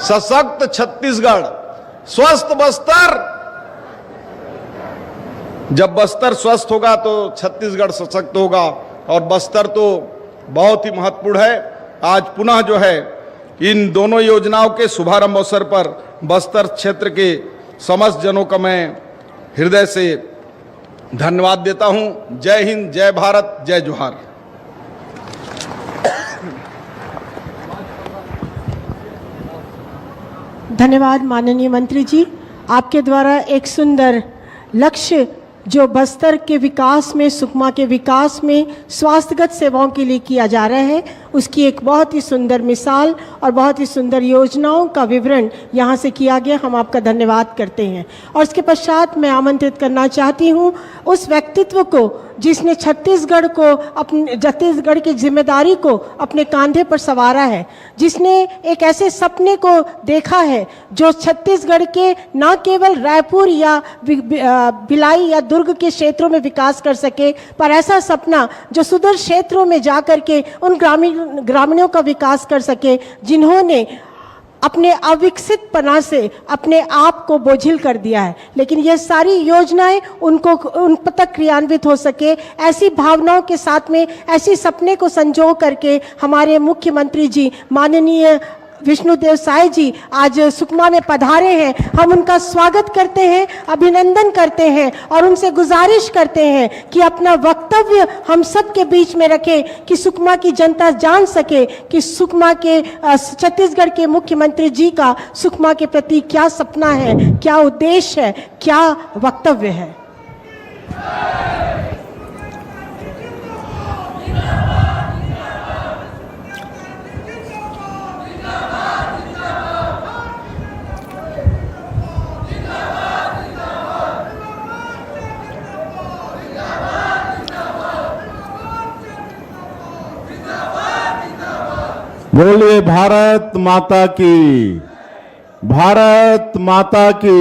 सशक्त छत्तीसगढ़। स्वस्थ बस्तर, जब बस्तर स्वस्थ होगा तो छत्तीसगढ़ सशक्त होगा। और बस्तर तो बहुत ही महत्वपूर्ण है। आज पुनः जो है इन दोनों योजनाओं के शुभारंभ अवसर पर बस्तर क्षेत्र के समस्त जनों का मैं हृदय से धन्यवाद देता हूं। जय हिंद, जय भारत, जय जोहार। धन्यवाद माननीय मंत्री जी, आपके द्वारा एक सुंदर लक्ष्य जो बस्तर के विकास में, सुकमा के विकास में स्वास्थ्यगत सेवाओं के लिए किया जा रहा है, उसकी एक बहुत ही सुंदर मिसाल और बहुत ही सुंदर योजनाओं का विवरण यहाँ से किया गया। हम आपका धन्यवाद करते हैं। और इसके पश्चात मैं आमंत्रित करना चाहती हूँ उस व्यक्तित्व को जिसने छत्तीसगढ़ की जिम्मेदारी को अपने कांधे पर संवारा है, जिसने एक ऐसे सपने को देखा है जो छत्तीसगढ़ के न केवल रायपुर या भिलाई या दुर्ग के क्षेत्रों में विकास कर सके, पर ऐसा सपना जो सुदूर क्षेत्रों में जाकर के उन ग्रामीणों का विकास कर सके जिन्होंने अपने अविकसित पना से अपने आप को बोझिल कर दिया है। लेकिन ये सारी योजनाएं उन तक क्रियान्वित हो सके, ऐसी भावनाओं के साथ में, ऐसी सपने को संजो करके हमारे मुख्यमंत्री जी माननीय विष्णुदेव साय जी आज सुकमा में पधारे हैं। हम उनका स्वागत करते हैं, अभिनंदन करते हैं और उनसे गुजारिश करते हैं कि अपना वक्तव्य हम सब के बीच में रखें कि सुकमा की जनता जान सके कि सुकमा के छत्तीसगढ़ के मुख्यमंत्री जी का सुकमा के प्रति क्या सपना है, क्या उद्देश्य है, क्या वक्तव्य है। जिंदाबाद बोलिए भारत माता की, भारत माता की।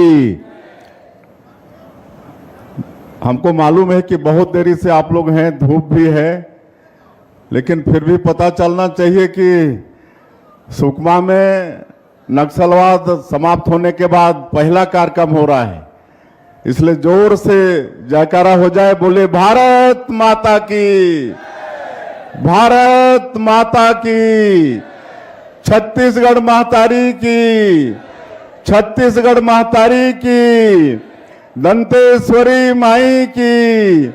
हमको मालूम है कि बहुत देरी से आप लोग हैं, धूप भी है, लेकिन फिर भी पता चलना चाहिए कि सुकमा में नक्सलवाद समाप्त होने के बाद पहला कार्यक्रम हो रहा है, इसलिए जोर से जयकारा हो जाए। बोले भारत माता की, भारत माता की, छत्तीसगढ़ महतारी की, छत्तीसगढ़ महतारी की, दंतेश्वरी माई की,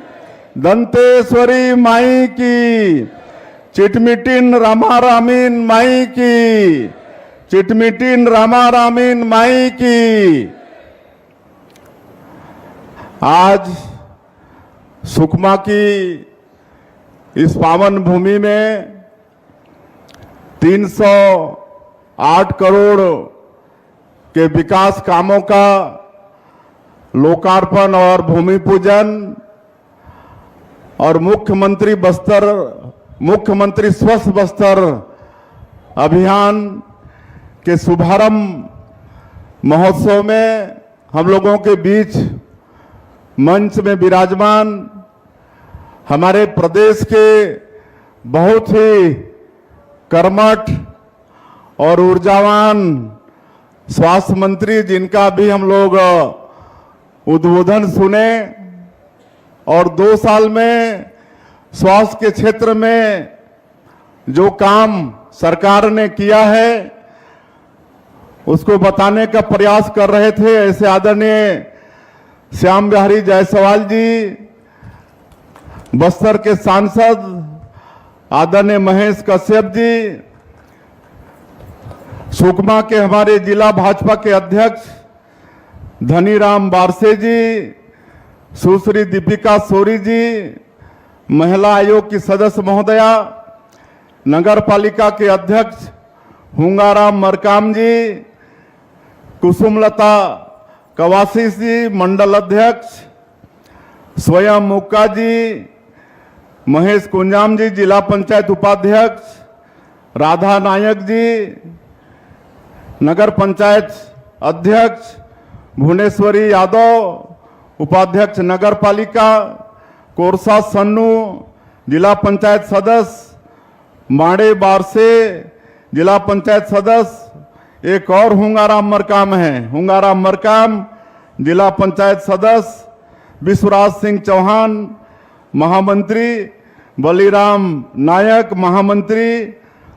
दंतेश्वरी माई की, चिटमिटिन रामा रामीन माई की, चिटमिटिन रामा रामीन माई की। आज सुकमा की इस पावन भूमि में 308 करोड़ के विकास कामों का लोकार्पण और भूमि पूजन और मुख्यमंत्री स्वस्थ बस्तर अभियान के शुभारंभ महोत्सव में हम लोगों के बीच मंच में विराजमान हमारे प्रदेश के बहुत ही कर्मठ और ऊर्जावान स्वास्थ्य मंत्री, जिनका भी हम लोग उद्बोधन सुने, और 2 साल में स्वास्थ्य के क्षेत्र में जो काम सरकार ने किया है उसको बताने का प्रयास कर रहे थे। ऐसे आदरणीय श्याम बिहारी जायसवाल जी, बस्तर के सांसद आदरणीय महेश कश्यप जी, सुकमा के हमारे जिला भाजपा के अध्यक्ष धनीराम बारसे जी, सुश्री दीपिका सोरी जी, महिला आयोग की सदस्य महोदया, नगर पालिका के अध्यक्ष हुंगाराम मरकाम जी, कुसुमलता कवासी जी, मंडल अध्यक्ष स्वयं मुक्का जी, महेश कुंजाम जी, जिला पंचायत उपाध्यक्ष राधा नायक जी, नगर पंचायत अध्यक्ष भुवनेश्वरी यादव, उपाध्यक्ष नगर पालिका कोरसा सन्नू, जिला पंचायत सदस्य माड़े बारसे, जिला पंचायत सदस्य एक और हुंगाराम मरकाम है, हुंगाराम मरकाम, जिला पंचायत सदस्य विश्वराज सिंह चौहान, महामंत्री बलीराम नायक, महामंत्री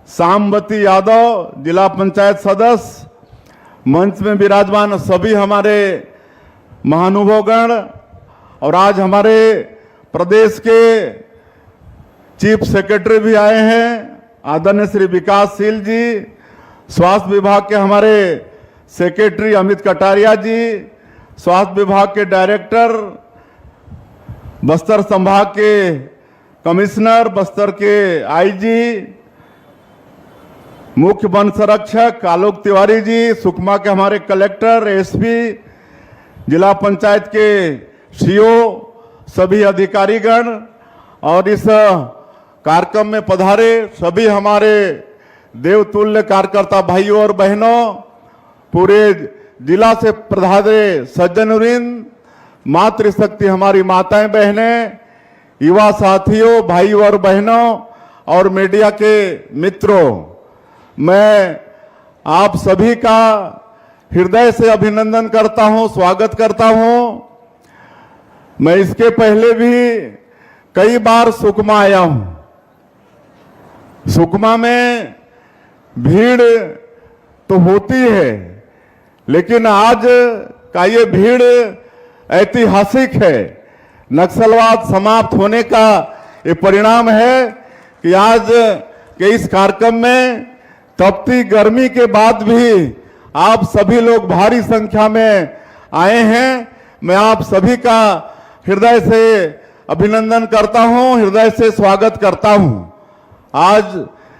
सामवती यादव, जिला पंचायत सदस्य, मंच में विराजमान सभी हमारे महानुभावगण, और आज हमारे प्रदेश के चीफ सेक्रेटरी भी आए हैं, आदरणीय श्री विकासशील जी, स्वास्थ्य विभाग के हमारे सेक्रेटरी अमित कटारिया जी, स्वास्थ्य विभाग के डायरेक्टर, बस्तर संभाग के कमिश्नर, बस्तर के आईजी, मुख्य वन संरक्षक आलोक तिवारी जी, सुकमा के हमारे कलेक्टर, एसपी, जिला पंचायत के सीओ, सभी अधिकारीगण और इस कार्यक्रम में पधारे सभी हमारे देवतुल्य कार्यकर्ता भाइयों और बहनों, पूरे जिला से पधारे सज्जनवृंद, मातृशक्ति हमारी माताएं बहनें, युवा साथियों, भाइयों और बहनों और मीडिया के मित्रों, मैं आप सभी का हृदय से अभिनंदन करता हूं, स्वागत करता हूं। मैं इसके पहले भी कई बार सुकमा आया हूं। सुकमा में भीड़ तो होती है, लेकिन आज का ये भीड़ ऐतिहासिक है। नक्सलवाद समाप्त होने का ये परिणाम है कि आज के इस कार्यक्रम में तपती गर्मी के बाद भी आप सभी लोग भारी संख्या में आए हैं। मैं आप सभी का हृदय से अभिनंदन करता हूं, हृदय से स्वागत करता हूं। आज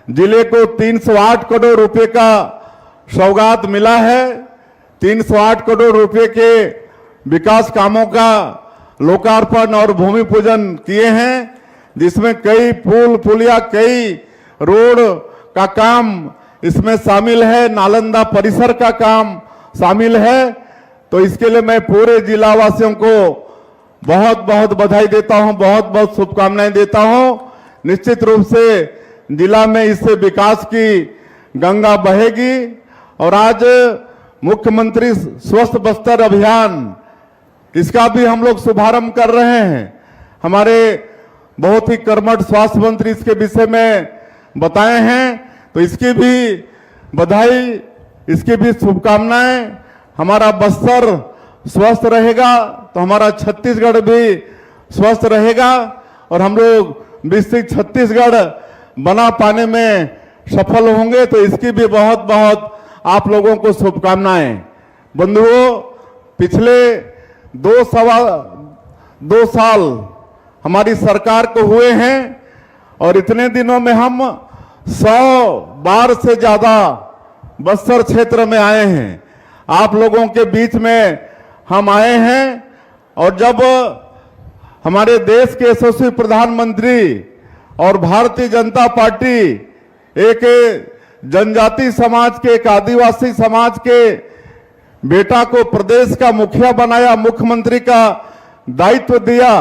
जिले को 308 करोड़ रुपए का सौगात मिला है। 308 करोड़ रुपए के विकास कामों का लोकार्पण और भूमि पूजन किए हैं, जिसमें कई पुल पुलिया, कई रोड का काम इसमें शामिल है, नालंदा परिसर का काम शामिल है। तो इसके लिए मैं पूरे जिला वासियों को बहुत बहुत बधाई देता हूं, बहुत बहुत शुभकामनाएं देता हूं। निश्चित रूप से जिला में इससे विकास की गंगा बहेगी। और आज मुख्यमंत्री स्वस्थ बस्तर अभियान, इसका भी हम लोग शुभारंभ कर रहे हैं। हमारे बहुत ही कर्मठ स्वास्थ्य मंत्री इसके विषय में बताए हैं, तो इसकी भी बधाई, इसकी भी शुभकामनाएं। हमारा बस्तर स्वस्थ रहेगा तो हमारा छत्तीसगढ़ भी स्वस्थ रहेगा और हम लोग विकसित छत्तीसगढ़ बना पाने में सफल होंगे। तो इसकी भी बहुत बहुत आप लोगों को शुभकामनाएं। बंधुओं, पिछले 2 साल हमारी सरकार को हुए हैं और इतने दिनों में हम 100 बार से ज्यादा बस्तर क्षेत्र में आए हैं, आप लोगों के बीच में हम आए हैं। और जब हमारे देश के यशस्वी प्रधानमंत्री और भारतीय जनता पार्टी एक जनजाति समाज के, एक आदिवासी समाज के बेटा को प्रदेश का मुखिया बनाया, मुख्यमंत्री का दायित्व दिया,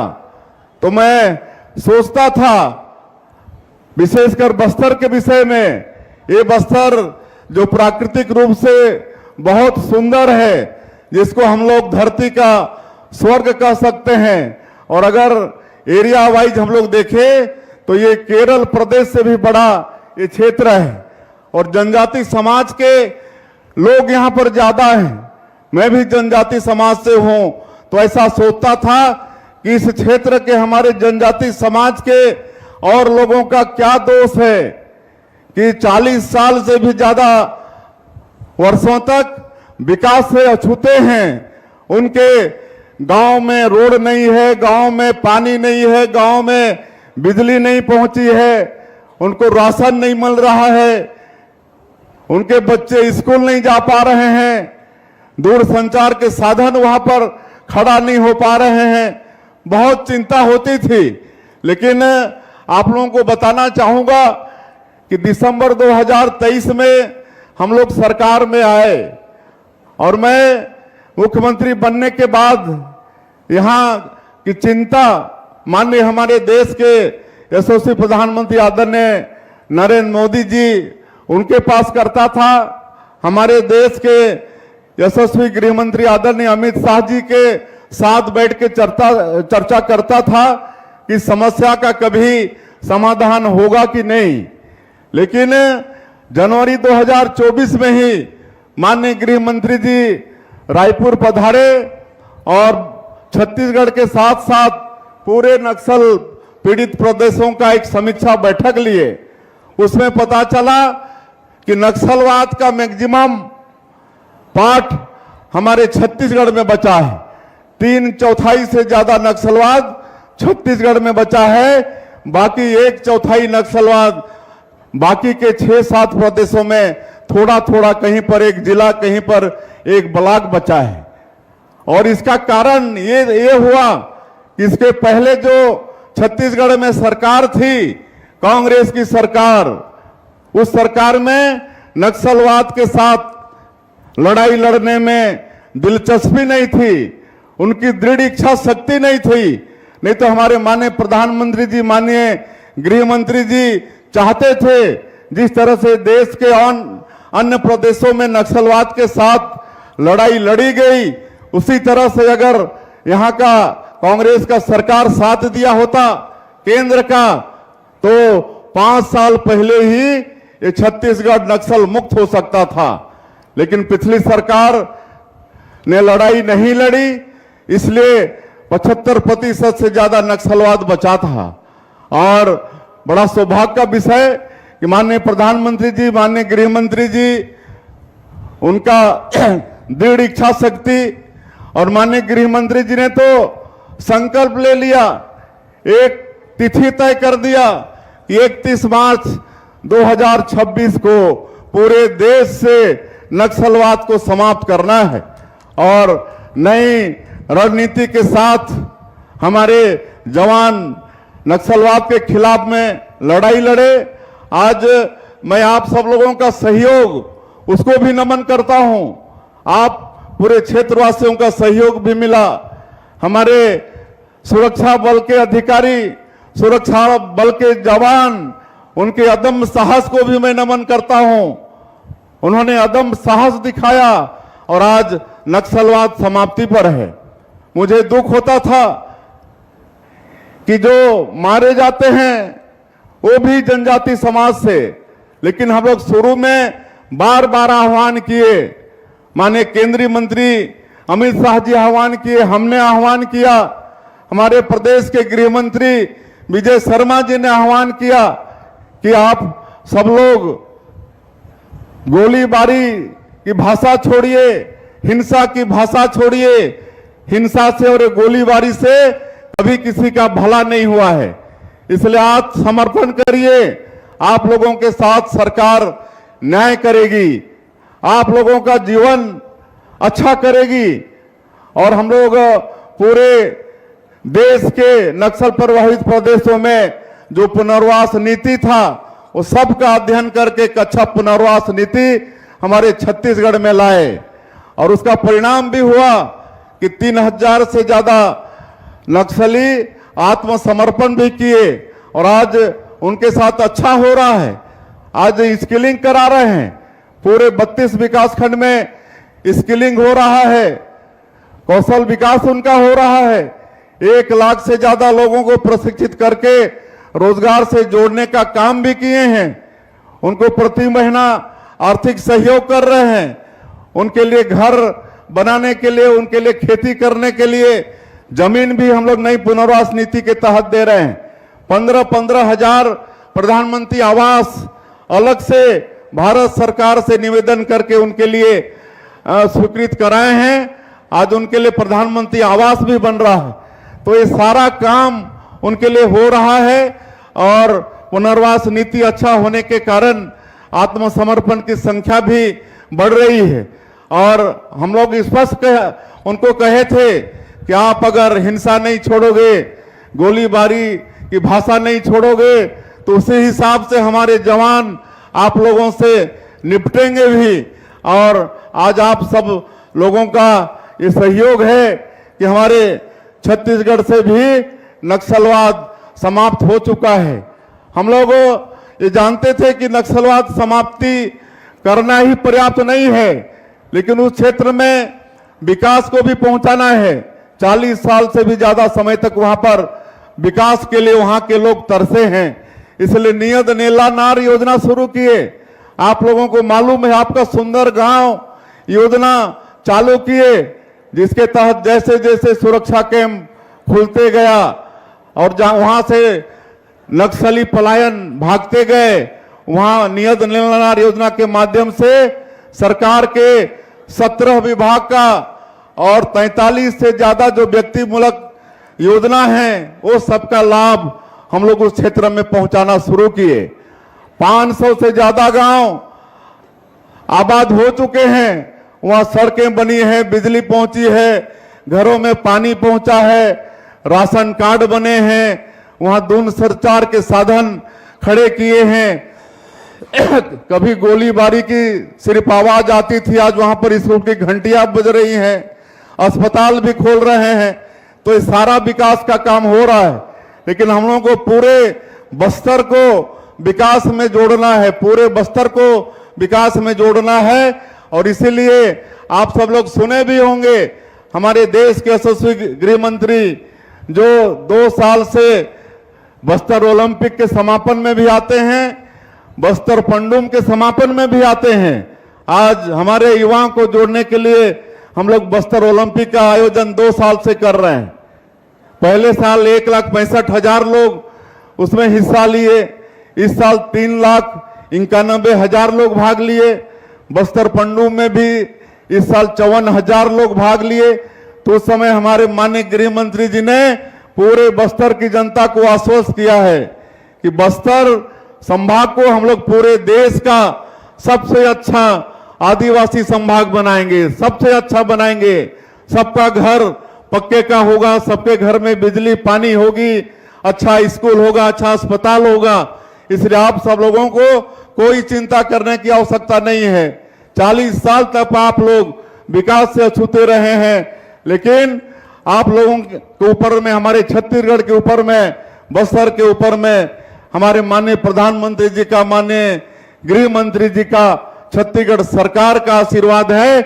तो मैं सोचता था विशेषकर बस्तर के विषय में, ये बस्तर जो प्राकृतिक रूप से बहुत सुंदर है, जिसको हम लोग धरती का स्वर्ग कह सकते हैं। और अगर एरिया वाइज हम लोग देखें तो ये केरल प्रदेश से भी बड़ा ये क्षेत्र है और जनजाति समाज के लोग यहाँ पर ज्यादा हैं। मैं भी जनजाति समाज से हूं, तो ऐसा सोचता था कि इस क्षेत्र के हमारे जनजाति समाज के और लोगों का क्या दोष है कि 40 साल से भी ज्यादा वर्षों तक विकास से अछूते हैं। उनके गांव में रोड नहीं है, गांव में पानी नहीं है, गांव में बिजली नहीं पहुंची है, उनको राशन नहीं मिल रहा है, उनके बच्चे स्कूल नहीं जा पा रहे हैं, दूर संचार के साधन वहां पर खड़ा नहीं हो पा रहे हैं। बहुत चिंता होती थी। लेकिन आप लोगों को बताना चाहूंगा कि दिसंबर 2023 में हम लोग सरकार में आए और मैं मुख्यमंत्री बनने के बाद यहाँ की चिंता माननीय हमारे देश के यशस्वी प्रधानमंत्री आदरणीय नरेंद्र मोदी जी उनके पास करता था। हमारे देश के यशस्वी गृह मंत्री आदरणीय अमित शाह जी के साथ बैठ के चर्चा करता था कि समस्या का कभी समाधान होगा कि नहीं। लेकिन जनवरी 2024 में ही माननीय गृह मंत्री जी रायपुर पधारे और छत्तीसगढ़ के साथ साथ पूरे नक्सल पीड़ित प्रदेशों का एक समीक्षा बैठक लिए। उसमें पता चला कि नक्सलवाद का मैक्सिमम पार्ट हमारे छत्तीसगढ़ में बचा है। 3/4 से ज्यादा नक्सलवाद छत्तीसगढ़ में बचा है, बाकी 1/4 नक्सलवाद बाकी के 6-7 प्रदेशों में थोड़ा थोड़ा, कहीं पर एक जिला, कहीं पर एक ब्लॉक बचा है। और इसका कारण ये हुआ कि इसके पहले जो छत्तीसगढ़ में सरकार थी, कांग्रेस की सरकार, उस सरकार में नक्सलवाद के साथ लड़ाई लड़ने में दिलचस्पी नहीं थी, उनकी दृढ़ इच्छा शक्ति नहीं थी। नहीं तो हमारे माननीय प्रधानमंत्री जी, माननीय गृह मंत्री जी चाहते थे जिस तरह से देश के अन्य प्रदेशों में नक्सलवाद के साथ लड़ाई लड़ी गई, उसी तरह से अगर यहाँ का कांग्रेस का सरकार साथ दिया होता केंद्र का, तो 5 साल पहले ही ये छत्तीसगढ़ नक्सल मुक्त हो सकता था। लेकिन पिछली सरकार ने लड़ाई नहीं लड़ी, इसलिए 75% से ज्यादा नक्सलवाद बचा था। और बड़ा सौभाग्य का विषय कि माननीय प्रधानमंत्री जी, माननीय गृह मंत्री जी, उनका दृढ़ इच्छा शक्ति और माननीय गृह मंत्री जी ने तो संकल्प ले लिया, एक तिथि तय कर दिया कि 31 मार्च 2026 को पूरे देश से नक्सलवाद को समाप्त करना है। और नई रणनीति के साथ हमारे जवान नक्सलवाद के खिलाफ में लड़ाई लड़े। आज मैं आप सब लोगों का सहयोग उसको भी नमन करता हूं। आप पूरे क्षेत्रवासियों का सहयोग भी मिला। हमारे सुरक्षा बल के अधिकारी, सुरक्षा बल के जवान, उनके अदम्य साहस को भी मैं नमन करता हूं। उन्होंने अदम्य साहस दिखाया और आज नक्सलवाद समाप्ति पर है। मुझे दुख होता था कि जो मारे जाते हैं वो भी जनजाति समाज से, लेकिन हम लोग शुरू में बार बार आह्वान किए, माननीय केंद्रीय मंत्री अमित शाह जी आह्वान किए, हमने आह्वान किया, हमारे प्रदेश के गृह मंत्री विजय शर्मा जी ने आह्वान किया कि आप सब लोग गोलीबारी की भाषा छोड़िए, हिंसा की भाषा छोड़िए। हिंसा से और गोलीबारी से कभी किसी का भला नहीं हुआ है, इसलिए आप समर्पण करिए। आप लोगों के साथ सरकार न्याय करेगी, आप लोगों का जीवन अच्छा करेगी और हम लोग पूरे देश के नक्सल प्रभावित प्रदेशों में जो पुनर्वास नीति था वो सबका अध्ययन करके एक अच्छा पुनर्वास नीति हमारे छत्तीसगढ़ में लाए और उसका परिणाम भी हुआ कि 3000 से ज्यादा नक्सली आत्मसमर्पण भी किए और आज उनके साथ अच्छा हो रहा है। आज स्किलिंग करा रहे हैं, पूरे 32 विकासखंड में स्किलिंग हो रहा है, कौशल विकास उनका हो रहा है। 1 लाख से ज्यादा लोगों को प्रशिक्षित करके रोजगार से जोड़ने का काम भी किए हैं। उनको प्रति महीना आर्थिक सहयोग कर रहे हैं, उनके लिए घर बनाने के लिए, उनके लिए खेती करने के लिए जमीन भी हम लोग नई पुनर्वास नीति के तहत दे रहे हैं। 15-15 हजार प्रधानमंत्री आवास अलग से भारत सरकार से निवेदन करके उनके लिए स्वीकृत कराए हैं। आज उनके लिए प्रधानमंत्री आवास भी बन रहा है। तो ये सारा काम उनके लिए हो रहा है और पुनर्वास नीति अच्छा होने के कारण आत्मसमर्पण की संख्या भी बढ़ रही है। और हम लोग स्पष्ट उनको कहे थे कि आप अगर हिंसा नहीं छोड़ोगे, गोलीबारी की भाषा नहीं छोड़ोगे, तो उसी हिसाब से हमारे जवान आप लोगों से निपटेंगे भी। और आज आप सब लोगों का ये सहयोग है कि हमारे छत्तीसगढ़ से भी नक्सलवाद समाप्त हो चुका है। हम लोग ये जानते थे कि नक्सलवाद समाप्ति करना ही पर्याप्त नहीं है, लेकिन उस क्षेत्र में विकास को भी पहुंचाना है। 40 साल से भी ज्यादा समय तक वहां पर विकास के लिए वहां के लोग तरसे हैं, इसलिए नियत नेला नार योजना शुरू किए। आप लोगों को मालूम है, आपका सुंदर गांव योजना चालू किए, जिसके तहत जैसे जैसे सुरक्षा कैंप खुलते गया और जहां वहां से नक्सली पलायन भागते गए, वहां नियत नेला नार योजना के माध्यम से सरकार के 17 विभाग का और 43 से ज्यादा जो व्यक्तिमूलक योजना है वो सबका लाभ हम लोग उस क्षेत्र में पहुंचाना शुरू किए। 500 से ज्यादा गांव आबाद हो चुके हैं, वहां सड़कें बनी हैं, बिजली पहुंची है, घरों में पानी पहुंचा है, राशन कार्ड बने हैं, वहां दून संचार के साधन खड़े किए हैं। कभी गोलीबारी की सिर्फ आवाज आती थी, आज वहां पर स्कूल की घंटियां बज रही हैं, अस्पताल भी खोल रहे हैं। तो ये सारा विकास का काम हो रहा है, लेकिन हम लोगों को पूरे बस्तर को विकास में जोड़ना है, पूरे बस्तर को विकास में जोड़ना है। और इसीलिए आप सब लोग सुने भी होंगे, हमारे देश के यशस्वी गृह मंत्री जो 2 साल से बस्तर ओलंपिक के समापन में भी आते हैं, बस्तर पंडुम के समापन में भी आते हैं। आज हमारे युवाओं को जोड़ने के लिए हम लोग बस्तर ओलंपिक का आयोजन 2 साल से कर रहे हैं। पहले साल 1,65,000 लोग उसमें हिस्सा लिए, इस साल 3,91,000 लोग भाग लिए। बस्तर पंडुम में भी इस साल 54,000 लोग भाग लिए। तो उस समय हमारे माननीय गृह मंत्री जी ने पूरे बस्तर की जनता को आश्वस्त किया है कि बस्तर संभाग को हम लोग पूरे देश का सबसे अच्छा आदिवासी संभाग बनाएंगे, सबसे अच्छा बनाएंगे। सबका घर पक्के का होगा, सबके घर में बिजली पानी होगी, अच्छा स्कूल होगा, अच्छा अस्पताल होगा। इसलिए आप सब लोगों को कोई चिंता करने की आवश्यकता नहीं है। 40 साल तक आप लोग विकास से अछूते रहे हैं, लेकिन आप लोगों के ऊपर में, हमारे छत्तीसगढ़ के ऊपर में, बस्तर के ऊपर में हमारे माननीय प्रधानमंत्री जी का, माननीय गृह मंत्री जी का, छत्तीसगढ़ सरकार का आशीर्वाद है।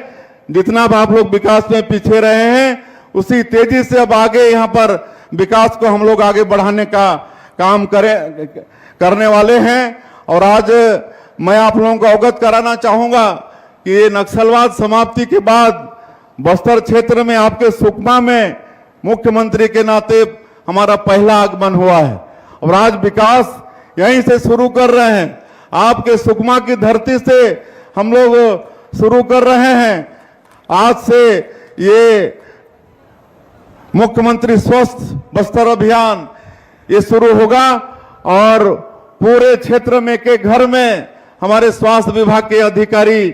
जितना भी आप लोग विकास में पीछे रहे हैं, उसी तेजी से अब आगे यहाँ पर विकास को हम लोग आगे बढ़ाने का काम करने वाले हैं। और आज मैं आप लोगों को अवगत कराना चाहूंगा कि ये नक्सलवाद समाप्ति के बाद बस्तर क्षेत्र में आपके सुकमा में मुख्यमंत्री के नाते हमारा पहला आगमन हुआ है और आज विकास यहीं से शुरू कर रहे हैं। आपके सुकमा की धरती से हम लोग शुरू कर रहे हैं। आज से ये मुख्यमंत्री स्वस्थ बस्तर अभियान ये शुरू होगा और पूरे क्षेत्र में के घर में हमारे स्वास्थ्य विभाग के अधिकारी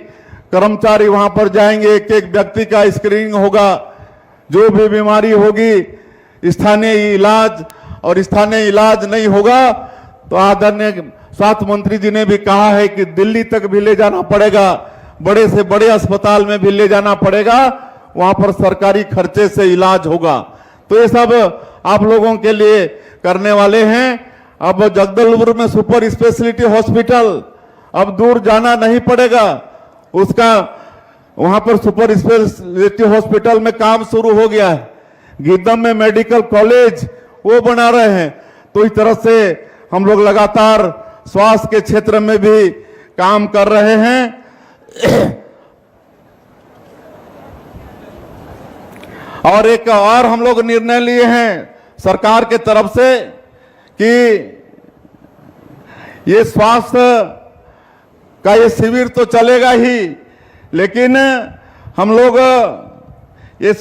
कर्मचारी वहां पर जाएंगे। एक एक व्यक्ति का स्क्रीनिंग होगा, जो भी बीमारी होगी स्थानीय इलाज, और स्थानीय इलाज नहीं होगा तो आदरणीय स्वास्थ्य मंत्री जी ने भी कहा है कि दिल्ली तक भी ले जाना पड़ेगा, बड़े से बड़े अस्पताल में भी ले जाना पड़ेगा, वहां पर सरकारी खर्चे से इलाज होगा। तो ये सब आप लोगों के लिए करने वाले हैं। अब जगदलपुर में सुपर स्पेशलिटी हॉस्पिटल अब दूर जाना नहीं पड़ेगा, उसका वहां पर सुपर स्पेशलिटी हॉस्पिटल में काम शुरू हो गया है। गीदम में मेडिकल कॉलेज वो बना रहे हैं। तो इस तरह से हम लोग लगातार स्वास्थ्य के क्षेत्र में भी काम कर रहे हैं। और एक और हम लोग निर्णय लिए हैं सरकार के तरफ से कि ये स्वास्थ्य का ये शिविर तो चलेगा ही, लेकिन हम लोग ये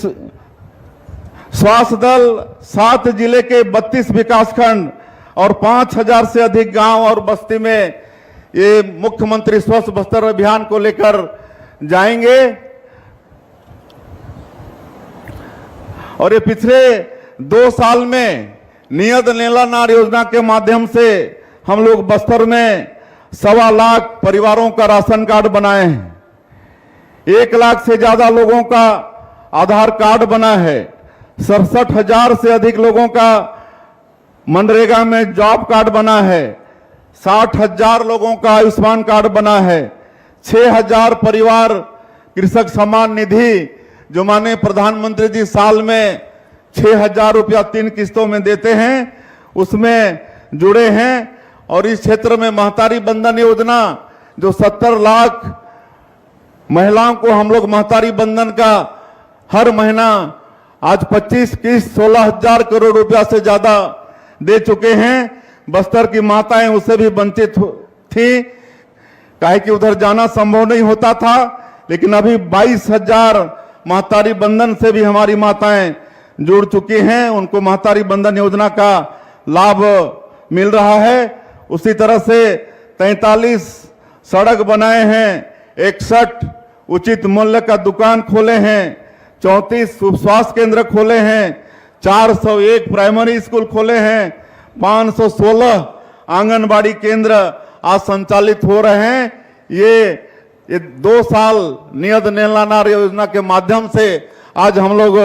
स्वास्थ्य दल 7 जिले के 32 विकासखंड और 5000 से अधिक गांव और बस्ती में ये मुख्यमंत्री स्वस्थ बस्तर अभियान को लेकर जाएंगे। और ये पिछले 2 साल में नियत नीला नार योजना के माध्यम से हम लोग बस्तर में 1.25 लाख परिवारों का राशन कार्ड बनाए हैं। 1 लाख से ज्यादा लोगों का आधार कार्ड बना है। 67,000 से अधिक लोगों का मनरेगा में जॉब कार्ड बना है। 60,000 लोगों का आयुष्मान कार्ड बना है। 6,000 परिवार कृषक सम्मान निधि, जो माननीय प्रधानमंत्री जी साल में 6,000 रुपया 3 किस्तों में देते हैं, उसमें जुड़े हैं। और इस क्षेत्र में महतारी बंधन योजना, जो 70 लाख महिलाओं को हम लोग महतारी बंधन का हर महीना आज 25 किस्त 16,000 करोड़ रुपया से ज्यादा दे चुके हैं। बस्तर की माताएं उससे भी वंचित थी, काहे कि उधर जाना संभव नहीं होता था, लेकिन अभी 22,000 महतारी बंधन से भी हमारी माताएं जुड़ चुकी हैं। उनको महतारी बंधन योजना का लाभ मिल रहा है। उसी तरह से 43 सड़क बनाए हैं, 61 उचित मूल्य का दुकान खोले हैं, 34 स्वास्थ्य केंद्र खोले हैं, 401 प्राइमरी स्कूल खोले हैं, 516 आंगनबाड़ी केंद्र आज संचालित हो रहे हैं। ये 2 साल नियत नीला नार योजना के माध्यम से आज हम लोग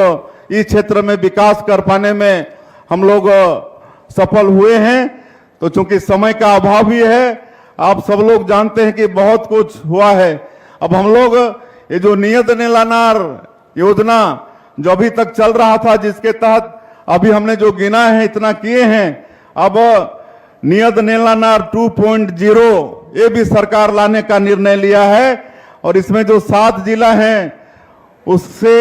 इस क्षेत्र में विकास कर पाने में हम लोग सफल हुए हैं। तो चूंकि समय का अभाव भी है, आप सब लोग जानते हैं कि बहुत कुछ हुआ है। अब हम लोग ये जो नियत नीला नार योजना जो अभी तक चल रहा था, जिसके तहत अभी हमने जो गिना है इतना किए हैं, अब नियत नीला नार 2.0 ये भी सरकार लाने का निर्णय लिया है। और इसमें जो 7 जिला हैं उससे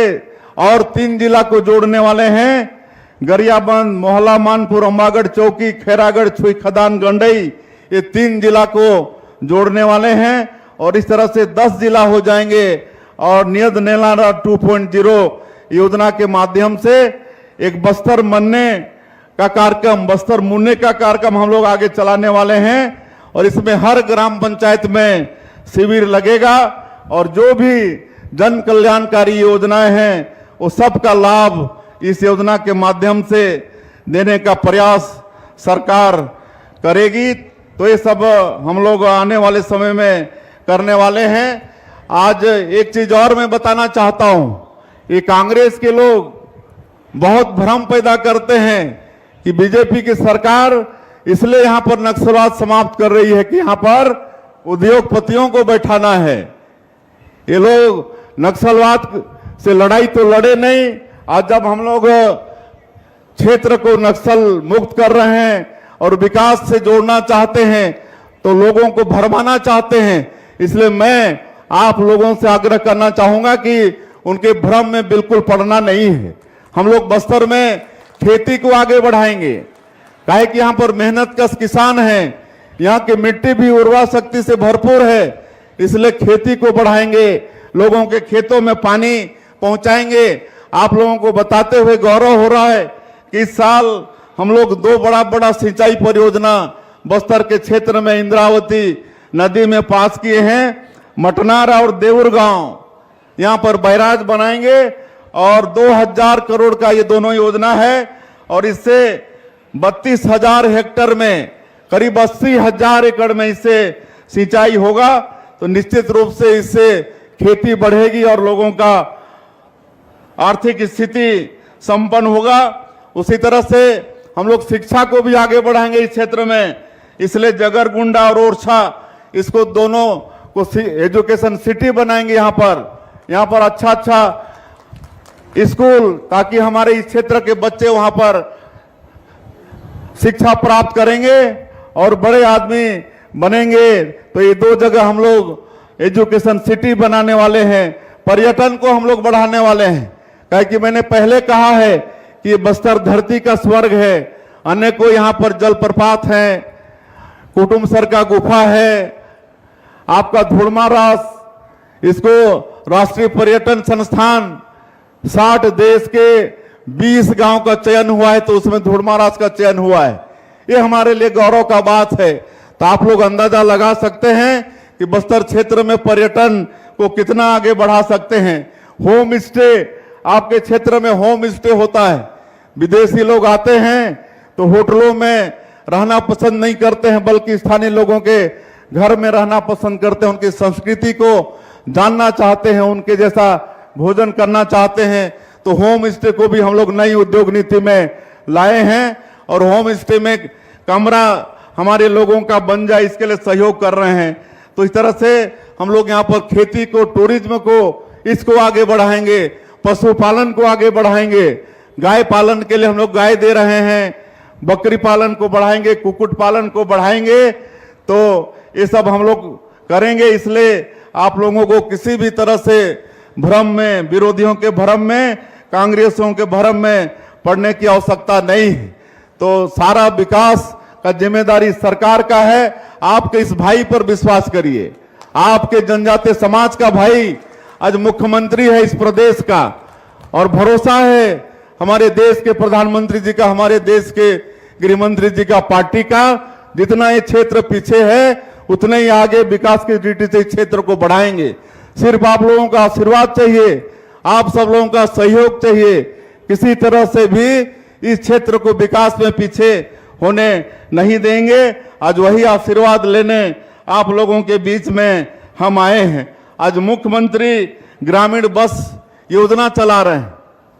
और 3 जिला को जोड़ने वाले हैं। गरियाबंद, मोहला, मानपुर, अम्बागढ़, चौकी, खैरागढ़, छुई खदान, गंडई, ये 3 जिला को जोड़ने वाले हैं। और इस तरह से 10 जिला हो जाएंगे। और नियत नीला नार 2.0 योजना के माध्यम से एक बस्तर मनने का कार्यक्रम, बस्तर मुन्ने का कार्यक्रम हम लोग आगे चलाने वाले हैं। और इसमें हर ग्राम पंचायत में शिविर लगेगा और जो भी जन कल्याणकारी योजनाएं हैं वो सब का लाभ इस योजना के माध्यम से देने का प्रयास सरकार करेगी, तो ये सब हम लोग आने वाले समय में करने वाले हैं। आज एक चीज और मैं बताना चाहता हूं, ये कांग्रेस के लोग बहुत भ्रम पैदा करते हैं कि बीजेपी की सरकार इसलिए यहां पर नक्सलवाद समाप्त कर रही है कि यहां पर उद्योगपतियों को बैठाना है। ये लोग नक्सलवाद से लड़ाई तो लड़े नहीं। आज जब हम लोग क्षेत्र को नक्सल मुक्त कर रहे हैं और विकास से जोड़ना चाहते हैं तो लोगों को भरमाना चाहते हैं, इसलिए मैं आप लोगों से आग्रह करना चाहूंगा कि उनके भ्रम में बिल्कुल पड़ना नहीं है। हम लोग बस्तर में खेती को आगे बढ़ाएंगे, काहे कि यहाँ पर मेहनतकश किसान हैं, यहाँ की मिट्टी भी उर्वरा शक्ति से भरपूर है, इसलिए खेती को बढ़ाएंगे, लोगों के खेतों में पानी पहुंचाएंगे। आप लोगों को बताते हुए गौरव हो रहा है कि इस साल हम लोग 2 बड़ा सिंचाई परियोजना बस्तर के क्षेत्र में इंद्रावती नदी में पास किए हैं। मटनार और देउर गांव यहाँ पर बैराज बनाएंगे और 2000 करोड़ का ये दोनों योजना है और इससे 32,000 हेक्टेयर में करीब 80,000 एकड़ में इससे सिंचाई होगा। तो निश्चित रूप से इससे खेती बढ़ेगी और लोगों का आर्थिक स्थिति संपन्न होगा। उसी तरह से हम लोग शिक्षा को भी आगे बढ़ाएंगे इस क्षेत्र में, इसलिए जगरगुंडा और ओरछा इसको दोनों को एजुकेशन सिटी बनाएंगे। यहाँ पर अच्छा स्कूल, ताकि हमारे इस क्षेत्र के बच्चे वहां पर शिक्षा प्राप्त करेंगे और बड़े आदमी बनेंगे। तो ये 2 जगह हम लोग एजुकेशन सिटी बनाने वाले हैं। पर्यटन को हम लोग बढ़ाने वाले हैं, काहे कि मैंने पहले कहा है कि बस्तर धरती का स्वर्ग है। अनेकों यहाँ पर जलप्रपात हैं, कुटुमसर का गुफा है, आपका धुड़मारास, इसको राष्ट्रीय पर्यटन संस्थान 60 देश के 20 गांव का चयन हुआ है, तो उसमें धुड़मारास का चयन हुआ है। ये हमारे लिए गौरव का बात है। तो आप लोग अंदाजा लगा सकते हैं कि बस्तर क्षेत्र में पर्यटन को कितना आगे बढ़ा सकते हैं। होम स्टे, आपके क्षेत्र में होम स्टे होता है, विदेशी लोग आते हैं तो होटलों में रहना पसंद नहीं करते हैं, बल्कि स्थानीय लोगों के घर में रहना पसंद करते हैं, उनकी संस्कृति को जानना चाहते हैं, उनके जैसा भोजन करना चाहते हैं। तो होम स्टे को भी हम लोग नई उद्योग नीति में लाए हैं और होम स्टे में कमरा हमारे लोगों का बन जाए, इसके लिए सहयोग कर रहे हैं। तो इस तरह से हम लोग यहाँ पर खेती को, टूरिज्म को, इसको आगे बढ़ाएंगे, पशुपालन को आगे बढ़ाएंगे। गाय पालन के लिए हम लोग गाय दे रहे हैं, बकरी पालन को बढ़ाएंगे, कुक्कुट पालन को बढ़ाएंगे। तो ये सब हम लोग करेंगे। इसलिए आप लोगों को किसी भी तरह से भ्रम में, विरोधियों के भ्रम में, कांग्रेसियों के भ्रम में पड़ने की आवश्यकता नहीं है। तो सारा विकास का जिम्मेदारी सरकार का है। आपके इस भाई पर विश्वास करिए, आपके जनजातीय समाज का भाई आज मुख्यमंत्री है इस प्रदेश का, और भरोसा है हमारे देश के प्रधानमंत्री जी का, हमारे देश के गृह मंत्री जी का, पार्टी का। जितना ये क्षेत्र पीछे है उतने ही आगे विकास की दृष्टि से इस क्षेत्र को बढ़ाएंगे। सिर्फ आप लोगों का आशीर्वाद चाहिए, आप सब लोगों का सहयोग चाहिए। किसी तरह से भी इस क्षेत्र को विकास में पीछे होने नहीं देंगे। आज वही आशीर्वाद लेने आप लोगों के बीच में हम आए हैं। आज मुख्यमंत्री ग्रामीण बस योजना चला रहे हैं।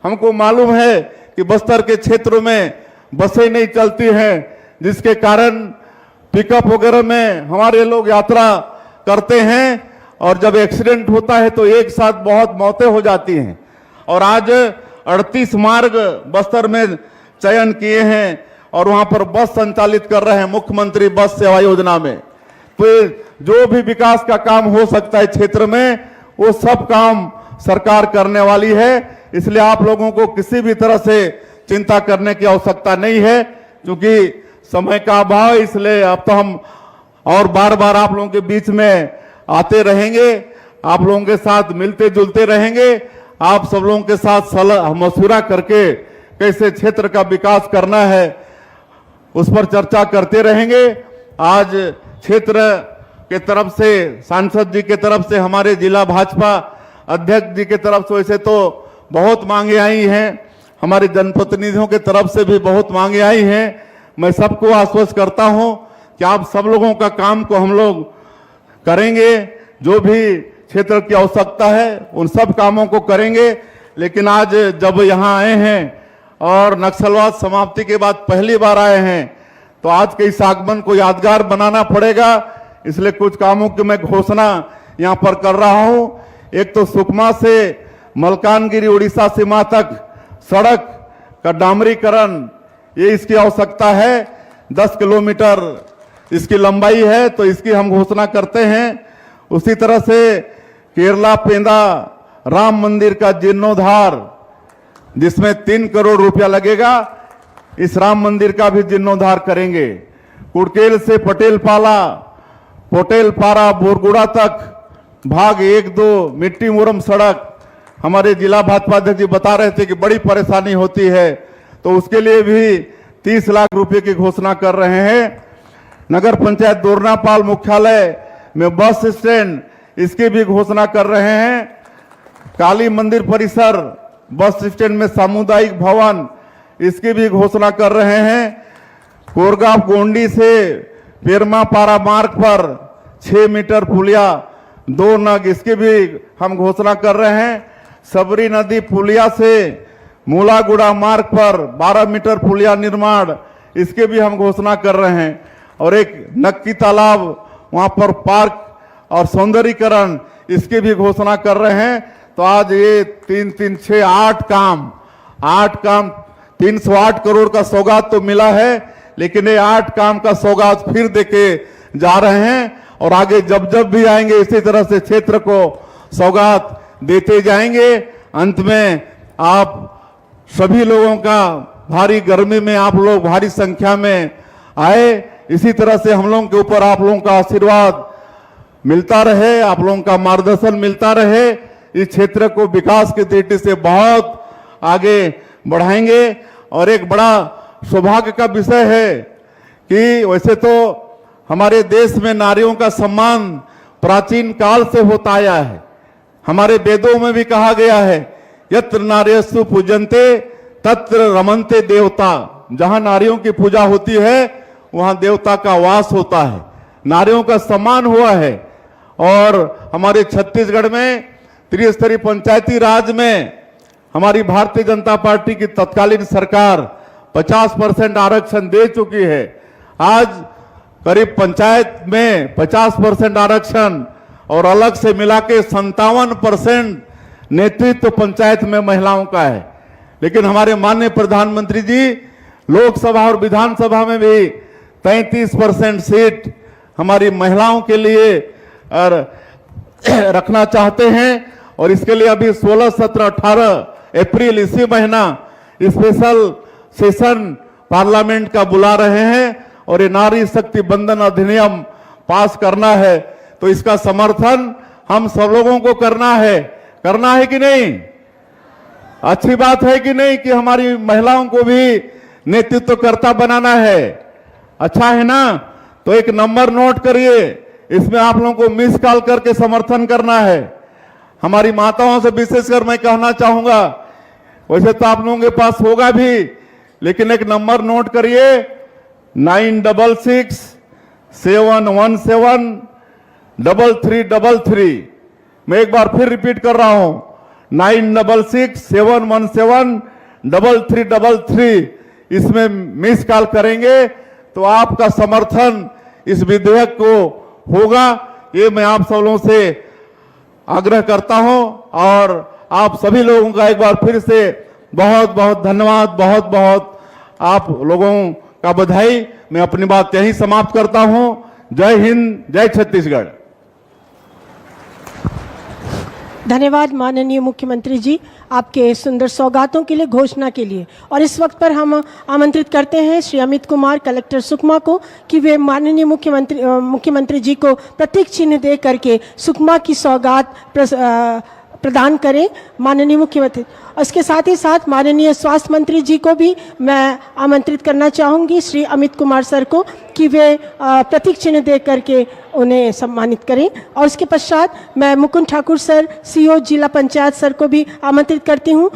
हमको मालूम है कि बस्तर के क्षेत्रों में बसें नहीं चलती हैं, जिसके कारण पिकअप वगैरह में हमारे लोग यात्रा करते हैं और जब एक्सीडेंट होता है तो एक साथ बहुत मौतें हो जाती हैं। और आज 38 मार्ग बस्तर में चयन किए हैं और वहां पर बस संचालित कर रहे हैं मुख्यमंत्री बस सेवा योजना में। तो जो भी विकास का काम हो सकता है क्षेत्र में, वो सब काम सरकार करने वाली है। इसलिए आप लोगों को किसी भी तरह से चिंता करने की आवश्यकता नहीं है, क्योंकि समय का अभाव, इसलिए अब तो हम और बार बार आप लोगों के बीच में आते रहेंगे, आप लोगों के साथ मिलते जुलते रहेंगे, आप सब लोगों के साथ सलाह मशवरा करके कैसे क्षेत्र का विकास करना है उस पर चर्चा करते रहेंगे। आज क्षेत्र के तरफ से, सांसद जी के तरफ से, हमारे जिला भाजपा अध्यक्ष जी के तरफ से वैसे तो बहुत मांगे आई हैं, हमारे जनप्रतिनिधियों के तरफ से भी बहुत मांगे आई हैं। मैं सबको आश्वस्त करता हूं कि आप सब लोगों का काम को हम लोग करेंगे, जो भी क्षेत्र की आवश्यकता है उन सब कामों को करेंगे। लेकिन आज जब यहाँ आए हैं और नक्सलवाद समाप्ति के बाद पहली बार आए हैं, तो आज के इस आगमन को यादगार बनाना पड़ेगा। इसलिए कुछ कामों की मैं घोषणा यहाँ पर कर रहा हूँ। एक तो सुकमा से मलकानगिरी उड़ीसा सीमा तक सड़क का डामरीकरण, ये इसकी आवश्यकता है। 10 किलोमीटर इसकी लंबाई है, तो इसकी हम घोषणा करते हैं। उसी तरह से केरला पेंदा राम मंदिर का जीर्णोद्धार, जिसमें 3 करोड़ रुपया लगेगा, इस राम मंदिर का भी जीर्णोद्धार करेंगे। कुड़केल से पटेलपारा बोरगुड़ा तक भाग 1-2 मिट्टी मुरम सड़क, हमारे जिला भाजपा अध्यक्ष जी बता रहे थे कि बड़ी परेशानी होती है, तो उसके लिए भी 30 लाख रुपए की घोषणा कर रहे हैं। नगर पंचायत दोरनापाल मुख्यालय में बस स्टैंड, इसकी भी घोषणा कर रहे हैं। काली मंदिर परिसर बस स्टैंड में सामुदायिक भवन, इसकी भी घोषणा कर रहे हैं। कोरगांव गोंडी से पेरमापारा मार्ग पर 6 मीटर पुलिया 2 नग, इसकी भी हम घोषणा कर रहे हैं। सबरी नदी पुलिया से मूलागुड़ा मार्ग पर 12 मीटर पुलिया निर्माण, इसके भी हम घोषणा कर रहे हैं। और एक नक्की तालाब, वहां पर पार्क और सौंदर्यीकरण, इसकी भी घोषणा कर रहे हैं। तो आज ये 3, 3, 6, 8 काम 308 करोड़ का सौगात तो मिला है, लेकिन ये 8 काम का सौगात फिर देके जा रहे हैं। और आगे जब जब भी आएंगे इसी तरह से क्षेत्र को सौगात देते जाएंगे। अंत में आप सभी लोगों का, भारी गर्मी में आप लोग भारी संख्या में आए, इसी तरह से हम लोगों के ऊपर आप लोगों का आशीर्वाद मिलता रहे, आप लोगों का मार्गदर्शन मिलता रहे। इस क्षेत्र को विकास की दृष्टि से बहुत आगे बढ़ाएंगे। और एक बड़ा सौभाग्य का विषय है कि वैसे तो हमारे देश में नारियों का सम्मान प्राचीन काल से होता आया है। हमारे वेदों में भी कहा गया है, यत्र नार्यस्तु पूजन्ते तत्र रमन्ते देवता। जहां नारियों की पूजा होती है वहां देवता का वास होता है, नारियों का सम्मान हुआ है। और हमारे छत्तीसगढ़ में त्रिस्तरीय पंचायती राज में हमारी भारतीय जनता पार्टी की तत्कालीन सरकार 50% आरक्षण दे चुकी है। आज करीब पंचायत में 50% आरक्षण और अलग से मिला के 57% नेतृत्व पंचायत में महिलाओं का है। लेकिन हमारे माननीय प्रधानमंत्री जी लोकसभा और विधानसभा में भी 33% सीट हमारी महिलाओं के लिए रखना चाहते हैं। और इसके लिए अभी 16, 17, 18 अप्रैल इसी महीना स्पेशल सेशन पार्लियामेंट का बुला रहे हैं और ये नारी शक्ति बंधन अधिनियम पास करना है। तो इसका समर्थन हम सब लोगों को करना है कि नहीं? अच्छी बात है कि नहीं कि हमारी महिलाओं को भी नेतृत्वकर्ता बनाना है? अच्छा है ना? तो एक नंबर नोट करिए, इसमें आप लोगों को मिस कॉल करके समर्थन करना है। हमारी माताओं से विशेषकर मैं कहना चाहूंगा, वैसे तो आप लोगों के पास होगा भी, लेकिन एक नंबर नोट करिए 966 717 3333। मैं एक बार फिर रिपीट कर रहा हूं 966 717 3333। इसमें मिस कॉल करेंगे तो आपका समर्थन इस विधेयक को होगा, ये मैं आप सब लोगों से आग्रह करता हूं। और आप सभी लोगों का एक बार फिर से बहुत बहुत धन्यवाद, बहुत बहुत आप लोगों का बधाई। मैं अपनी बात यहीं समाप्त करता हूं। जय हिंद, जय छत्तीसगढ़। धन्यवाद माननीय मुख्यमंत्री जी, आपके सुंदर सौगातों के लिए, घोषणा के लिए। और इस वक्त पर हम आमंत्रित करते हैं श्री अमित कुमार कलेक्टर सुकमा को कि वे माननीय मुख्यमंत्री जी को प्रतीक चिन्ह दे करके सुकमा की सौगात प्रदान करें। माननीय मुख्यमंत्री, उसके साथ ही साथ माननीय स्वास्थ्य मंत्री जी को भी मैं आमंत्रित करना चाहूँगी, श्री अमित कुमार सर को, कि वे प्रतीक चिन्ह दे करके उन्हें सम्मानित करें। और उसके पश्चात मैं मुकुंद ठाकुर सर, सीईओ जिला पंचायत सर को भी आमंत्रित करती हूँ